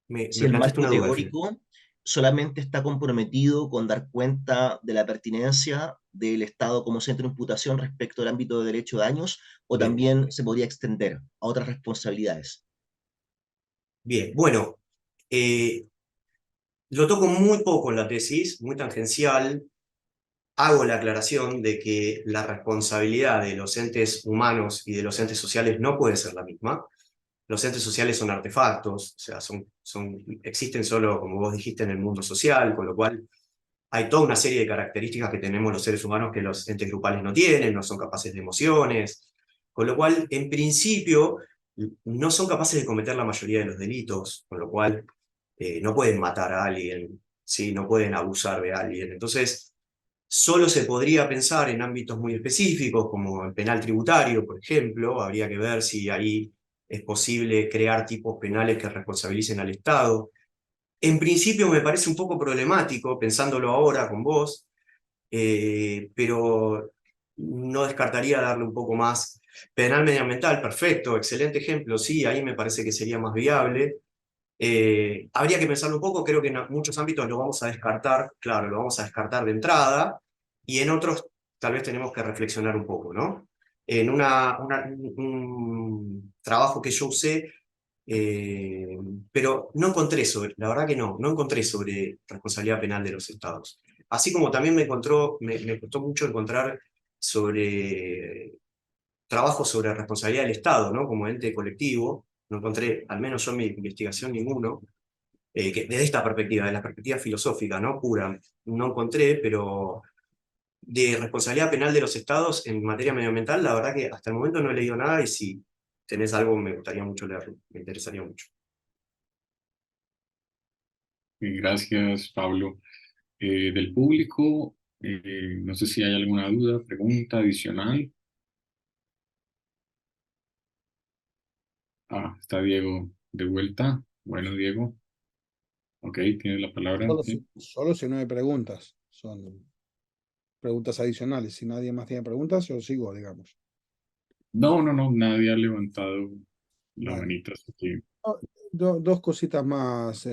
me Si el planteaste marco una duda al final. teórico solamente está comprometido con dar cuenta de la pertinencia del Estado como centro de imputación respecto al ámbito de derecho de daños, o Bien, también se podría extender a otras responsabilidades. bien. Bueno, lo toco muy poco en la tesis, muy tangencial. Hago la aclaración de que la responsabilidad de los entes humanos y de los entes sociales no puede ser la misma. Los entes sociales son artefactos, o sea, existen solo, como vos dijiste, en el mundo social, con lo cual hay toda una serie de características que tenemos los seres humanos que los entes grupales no tienen, no son capaces de emociones, con lo cual, en principio, no son capaces de cometer la mayoría de los delitos, con lo cual no pueden matar a alguien, ¿sí? No pueden abusar de alguien. Entonces, solo se podría pensar en ámbitos muy específicos, como el penal tributario, por ejemplo. Habría que ver si ahí es posible crear tipos penales que responsabilicen al Estado. En principio me parece un poco problemático, pensándolo ahora con vos, pero no descartaría darle un poco más. Penal medioambiental, perfecto, excelente ejemplo, sí, ahí me parece que sería más viable. Habría que pensarlo un poco, creo que en muchos ámbitos lo vamos a descartar, claro, lo vamos a descartar de entrada, y en otros tal vez tenemos que reflexionar un poco, ¿no? En un trabajo que yo usé, eh, pero no encontré la verdad que no encontré sobre responsabilidad penal de los estados. Así como también me costó mucho encontrar sobre trabajo sobre responsabilidad del Estado, ¿no? Como ente colectivo. No encontré, al menos yo en mi investigación, ninguno, que desde esta perspectiva, de la perspectiva filosófica, ¿no? Pura, no encontré, pero de responsabilidad penal de los estados en materia medioambiental, la verdad que hasta el momento no he leído nada y si tenés algo me gustaría mucho leerlo, me interesaría mucho. Gracias, Pablo. Del público, no sé si hay alguna duda, pregunta adicional. Ah, está Diego de vuelta. Bueno, Diego, ok, tienes la palabra. Sí. Solo si no hay preguntas. Son preguntas adicionales. Si nadie más tiene preguntas, yo sigo, digamos. No, no, no, nadie ha levantado la Bueno, manita, así que dos cositas más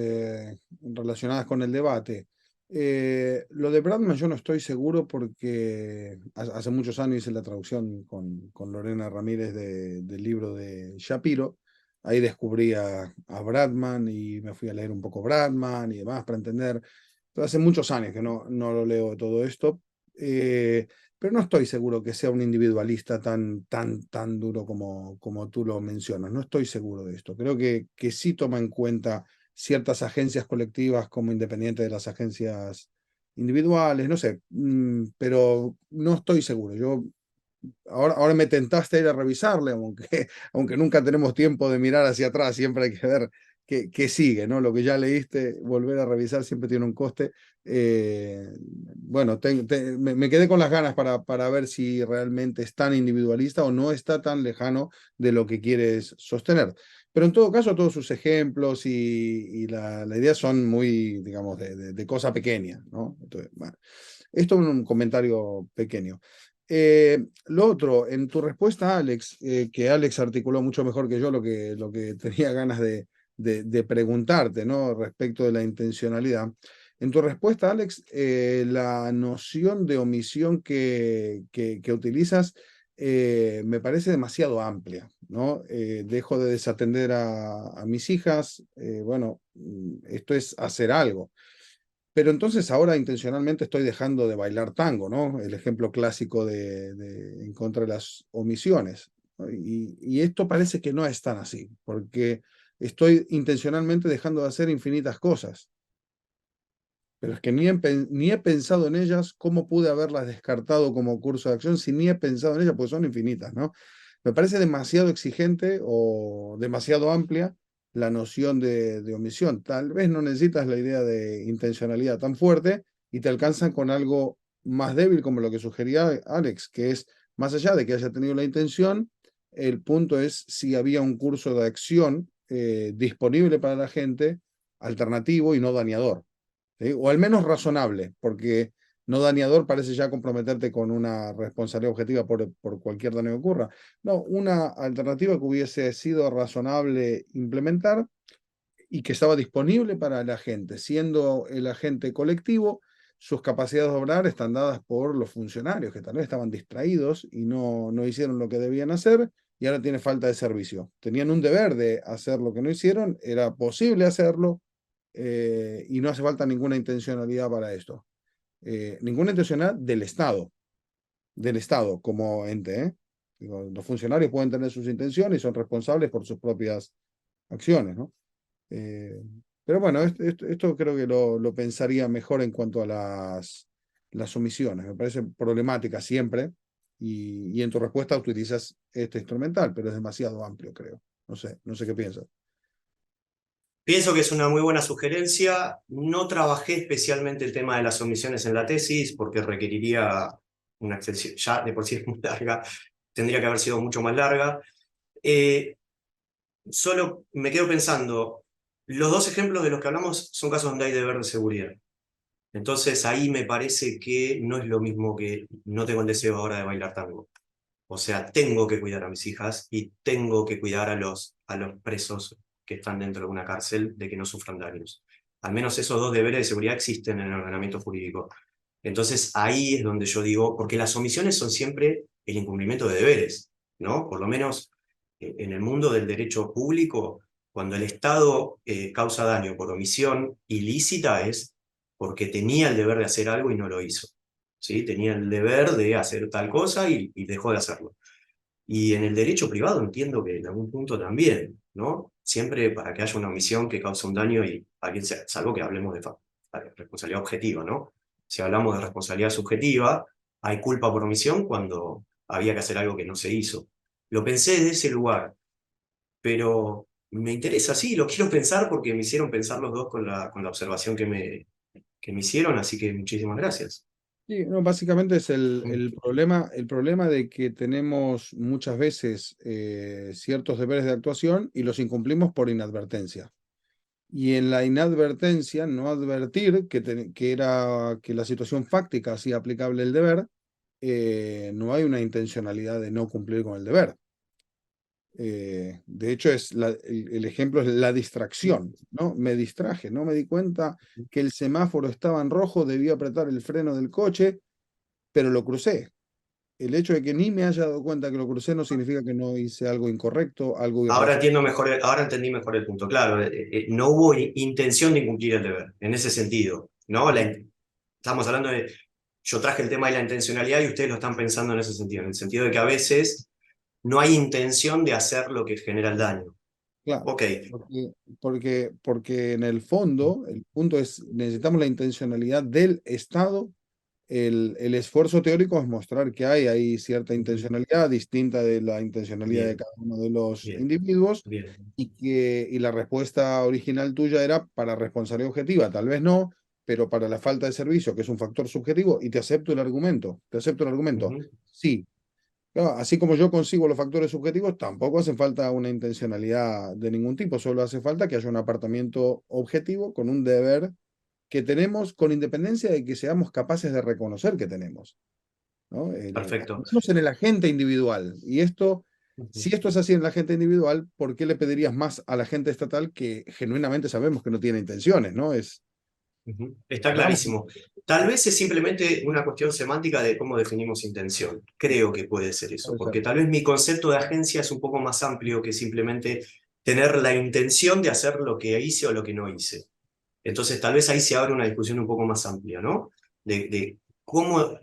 relacionadas con el debate. Lo de Bradman yo no estoy seguro porque hace muchos años hice la traducción con Lorena Ramírez del libro de Shapiro. Ahí descubrí a Bradman y me fui a leer un poco Bradman y demás para entender. Pero hace muchos años que no lo leo todo esto. Pero no estoy seguro que sea un individualista tan duro como tú lo mencionas. No estoy seguro de esto. Creo que sí toma en cuenta ciertas agencias colectivas como independiente de las agencias individuales, no sé, pero no estoy seguro. Ahora me tentaste ir a revisarle, aunque nunca tenemos tiempo de mirar hacia atrás, siempre hay que ver qué sigue, ¿no? Lo que ya leíste, volver a revisar siempre tiene un coste. Bueno, me quedé con las ganas para ver si realmente es tan individualista o no está tan lejano de lo que quieres sostener. Pero en todo caso, todos sus ejemplos y la idea son muy, digamos, de cosa pequeña, ¿no? Entonces, bueno, esto es un comentario pequeño. Lo otro, en tu respuesta, Alex, que Alex articuló mucho mejor que yo lo que tenía ganas de preguntarte, ¿no? Respecto de la intencionalidad. En tu respuesta, Alex, la noción de omisión que utilizas me parece demasiado amplia, ¿no? Dejo de desatender a mis hijas, bueno, esto es hacer algo. Pero entonces ahora intencionalmente estoy dejando de bailar tango, ¿no? El ejemplo clásico en contra de las omisiones. ¿no? Y esto parece que no es tan así, porque estoy intencionalmente dejando de hacer infinitas cosas, pero es que ni he pensado en ellas. ¿Cómo pude haberlas descartado como curso de acción si ni he pensado en ellas? Pues son infinitas, ¿no? Me parece demasiado exigente o demasiado amplia la noción de omisión. Tal vez no necesitas la idea de intencionalidad tan fuerte y te alcanzan con algo más débil, como lo que sugería Alex, que es, más allá de que haya tenido la intención, el punto es si había un curso de acción disponible para la gente, alternativo y no dañador, ¿sí? O al menos razonable, porque no dañador parece ya comprometerte con una responsabilidad objetiva por cualquier daño que ocurra. No, una alternativa que hubiese sido razonable implementar y que estaba disponible para el agente, siendo el agente colectivo. Sus capacidades de obrar están dadas por los funcionarios, que tal vez estaban distraídos y no hicieron lo que debían hacer, y ahora tiene falta de servicio. Tenían un deber de hacer lo que no hicieron, era posible hacerlo, y no hace falta ninguna intencionalidad para esto. Ninguna intencionalidad del Estado como ente, ¿eh? Digo, los funcionarios pueden tener sus intenciones y son responsables por sus propias acciones, ¿no? Eh, pero bueno, esto creo que lo pensaría mejor en cuanto a las omisiones. Me parece problemática siempre, y en tu respuesta utilizas este instrumental, pero es demasiado amplio, creo. No sé qué piensas. Pienso que es una muy buena sugerencia. No trabajé especialmente el tema de las omisiones en la tesis porque requeriría una extensión, ya de por sí es muy larga, tendría que haber sido mucho más larga. Solo me quedo pensando, los dos ejemplos de los que hablamos son casos donde hay deber de seguridad. Entonces ahí me parece que no es lo mismo que no tengo el deseo ahora de bailar tango. O sea, tengo que cuidar a mis hijas y tengo que cuidar a los presos que están dentro de una cárcel de que no sufran daños. Al menos esos dos deberes de seguridad existen en el ordenamiento jurídico. Entonces ahí es donde yo digo, porque las omisiones son siempre el incumplimiento de deberes, ¿no? Por lo menos en el mundo del derecho público, cuando el Estado causa daño por omisión ilícita es porque tenía el deber de hacer algo y no lo hizo. ¿Sí? Tenía el deber de hacer tal cosa y dejó de hacerlo. Y en el derecho privado entiendo que en algún punto también, ¿no? Siempre para que haya una omisión que causa un daño y alguien sea, salvo que hablemos de responsabilidad objetiva, ¿no? Si hablamos de responsabilidad subjetiva, hay culpa por omisión cuando había que hacer algo que no se hizo. Lo pensé desde ese lugar, pero me interesa, sí, lo quiero pensar porque me hicieron pensar los dos con la observación que me hicieron, así que muchísimas gracias. Sí, no, básicamente es el problema de que tenemos muchas veces ciertos deberes de actuación y los incumplimos por inadvertencia. Y en la inadvertencia, no advertir que la situación fáctica hacía aplicable el deber, no hay una intencionalidad de no cumplir con el deber. De hecho, el ejemplo es la distracción, ¿no? Me distraje, no me di cuenta que el semáforo estaba en rojo, debí apretar el freno del coche, pero lo crucé. El hecho de que ni me haya dado cuenta que lo crucé no significa que no hice algo incorrecto, algo Ahora irracional. entiendo mejor, ahora entendí mejor el punto. Claro, no hubo intención de incumplir el deber, en ese sentido, ¿no? Estamos hablando de, yo traje el tema de la intencionalidad y ustedes lo están pensando en ese sentido, en el sentido de que a veces no hay intención de hacer lo que genera el daño. Claro, Ok. porque en el fondo, el punto es, necesitamos la intencionalidad del Estado. El esfuerzo teórico es mostrar que hay cierta intencionalidad distinta de la intencionalidad de Bien, cada uno de los bien, individuos, bien. y la respuesta original tuya era para responsabilidad objetiva, tal vez no, pero para la falta de servicio, que es un factor subjetivo, y te acepto el argumento, Ujú. sí. Claro, así como yo consigo los factores subjetivos, tampoco hace falta una intencionalidad de ningún tipo, solo hace falta que haya un apartamiento objetivo con un deber que tenemos, con independencia de que seamos capaces de reconocer que tenemos, ¿no? Al Perfecto. menos en el agente individual. Y Ujú. si esto es así en el agente individual, ¿por qué le pedirías más al agente estatal que genuinamente sabemos que no tiene intenciones, ¿no? Ujú. Está Hagamos. clarísimo. Tal vez es simplemente una cuestión semántica de cómo definimos intención. Creo que puede ser eso, Puede ser. porque tal vez mi concepto de agencia es un poco más amplio que simplemente tener la intención de hacer lo que hice o lo que no hice. Entonces tal vez ahí se abre una discusión un poco más amplia, ¿no? De cómo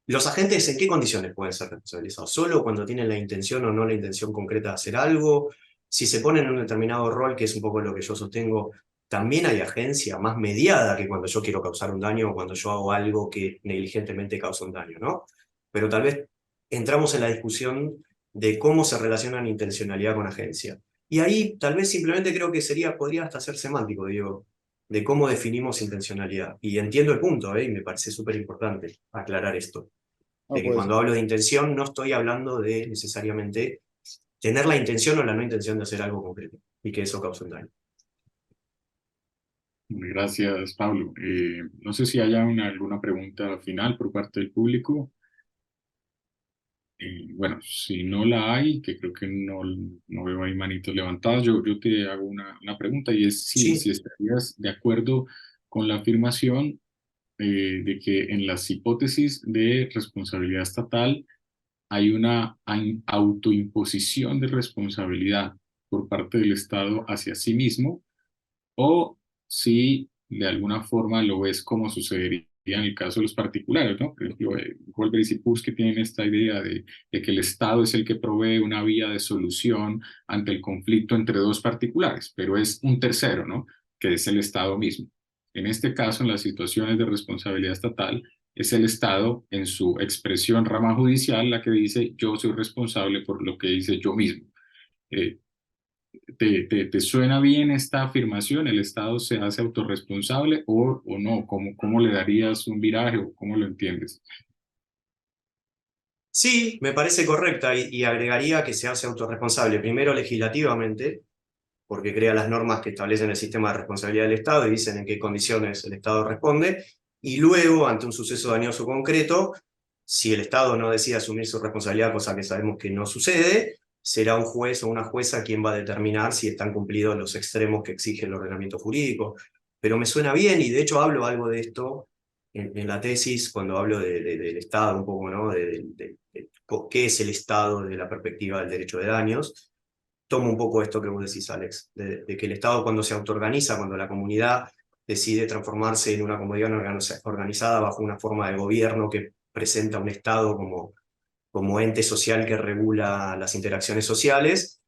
¿Los agentes en qué condiciones pueden ser responsabilizados? ¿Solo cuando tienen la intención o no la intención concreta de hacer algo? Si se ponen en un determinado rol, que es un poco lo que yo sostengo, también hay agencia más mediada que cuando yo quiero causar un daño o cuando yo hago algo que negligentemente causa un daño, ¿no? Pero tal vez entramos en la discusión de cómo se relacionan intencionalidad con agencia. Y ahí tal vez simplemente creo que podría hasta ser semántico, digo, de cómo definimos intencionalidad. Y entiendo el punto, y me parece súper importante aclarar esto, No de que puede ser. cuando hablo de intención no estoy hablando de necesariamente tener la intención o la no intención de hacer algo concreto, y que eso cause un daño. Gracias, Pablo. No sé si haya alguna pregunta final por parte del público. Bueno, si no la hay, que creo que no veo ahí manitos levantadas, yo te hago una pregunta y es si Sí, estarías de acuerdo con la afirmación de que en las hipótesis de responsabilidad estatal hay una autoimposición de responsabilidad por parte del Estado hacia sí mismo, o si de alguna forma lo ves como sucedería en el caso de los particulares, ¿no? Por ejemplo, Goldberg y Pusch que tienen esta idea de que el Estado es el que provee una vía de solución ante el conflicto entre dos particulares, pero es un tercero, ¿no? Que es el Estado mismo. En este caso, en las situaciones de responsabilidad estatal, es el Estado en su expresión rama judicial la que dice yo soy responsable por lo que hice yo mismo. Eh, ¿Te suena bien esta afirmación? ¿El Estado se hace autorresponsable o no? ¿Cómo le darías un viraje o cómo lo entiendes? sí, me parece correcta y agregaría que se hace autorresponsable, primero legislativamente, porque crea las normas que establecen el sistema de responsabilidad del Estado y dicen en qué condiciones el Estado responde, y luego, ante un suceso dañoso concreto, si el Estado no decide asumir su responsabilidad, cosa que sabemos que no sucede, será un juez o una jueza quien va a determinar si están cumplidos los extremos que exige el ordenamiento jurídico. Pero me suena bien, y de hecho hablo algo de esto en la tesis, cuando hablo del Estado, un poco, ¿no? De qué es el Estado desde la perspectiva del derecho de daños. Tomo un poco esto que vos decís, Alex, de que el Estado cuando se autoorganiza, cuando la comunidad decide transformarse en una comunidad organizada bajo una forma de gobierno que presenta un Estado como ente social que regula las interacciones sociales,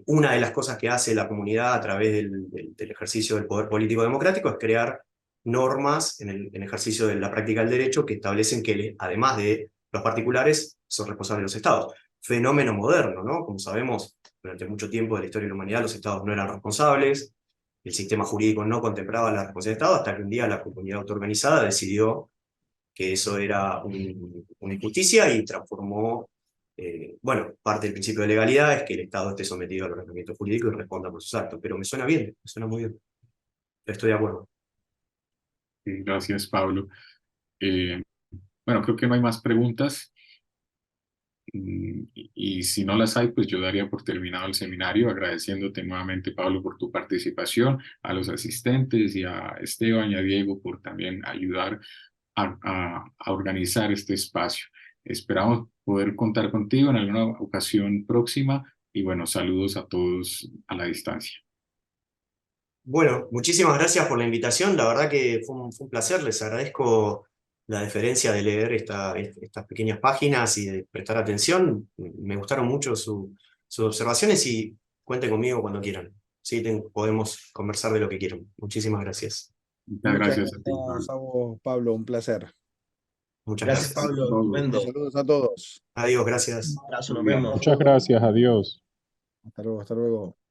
una de las cosas que hace la comunidad a través del ejercicio del poder político democrático es crear normas en el ejercicio de la práctica del derecho que establecen que, además de los particulares, son responsables los estados. Fenómeno moderno, ¿no? Como sabemos, durante mucho tiempo de la historia de la humanidad los estados no eran responsables, el sistema jurídico no contemplaba la responsabilidad del Estado, hasta que un día la comunidad autoorganizada decidió que eso era una injusticia y transformó, bueno, parte del principio de legalidad es que el Estado esté sometido al ordenamiento jurídico y responda por sus actos, pero me suena bien, me suena muy bien, estoy de acuerdo. Gracias, Pablo. Eh, bueno, creo que no hay más preguntas. Y si no las hay, pues yo daría por terminado el seminario, agradeciéndote nuevamente, Pablo, por tu participación, a los asistentes y a Esteban y a Diego por también ayudar a organizar este espacio. Esperamos poder contar contigo en alguna ocasión próxima y bueno, saludos a todos a la distancia. Bueno, muchísimas gracias por la invitación, la verdad que fue un placer, les agradezco la deferencia de leer estas pequeñas páginas y de prestar atención, me gustaron mucho sus observaciones y cuenten conmigo cuando quieran, sí, podemos conversar de lo que quieran. Muchísimas gracias. Muchas Muchas gracias a ti, gracias Pablo. a vos, Pablo, un placer. Muchas Gracias, gracias. Pablo. Todos. Estupendo. Saludos a todos. Adiós, gracias. Un abrazo, Muy nos bien. vemos. Muchas gracias, adiós. Hasta luego, hasta luego.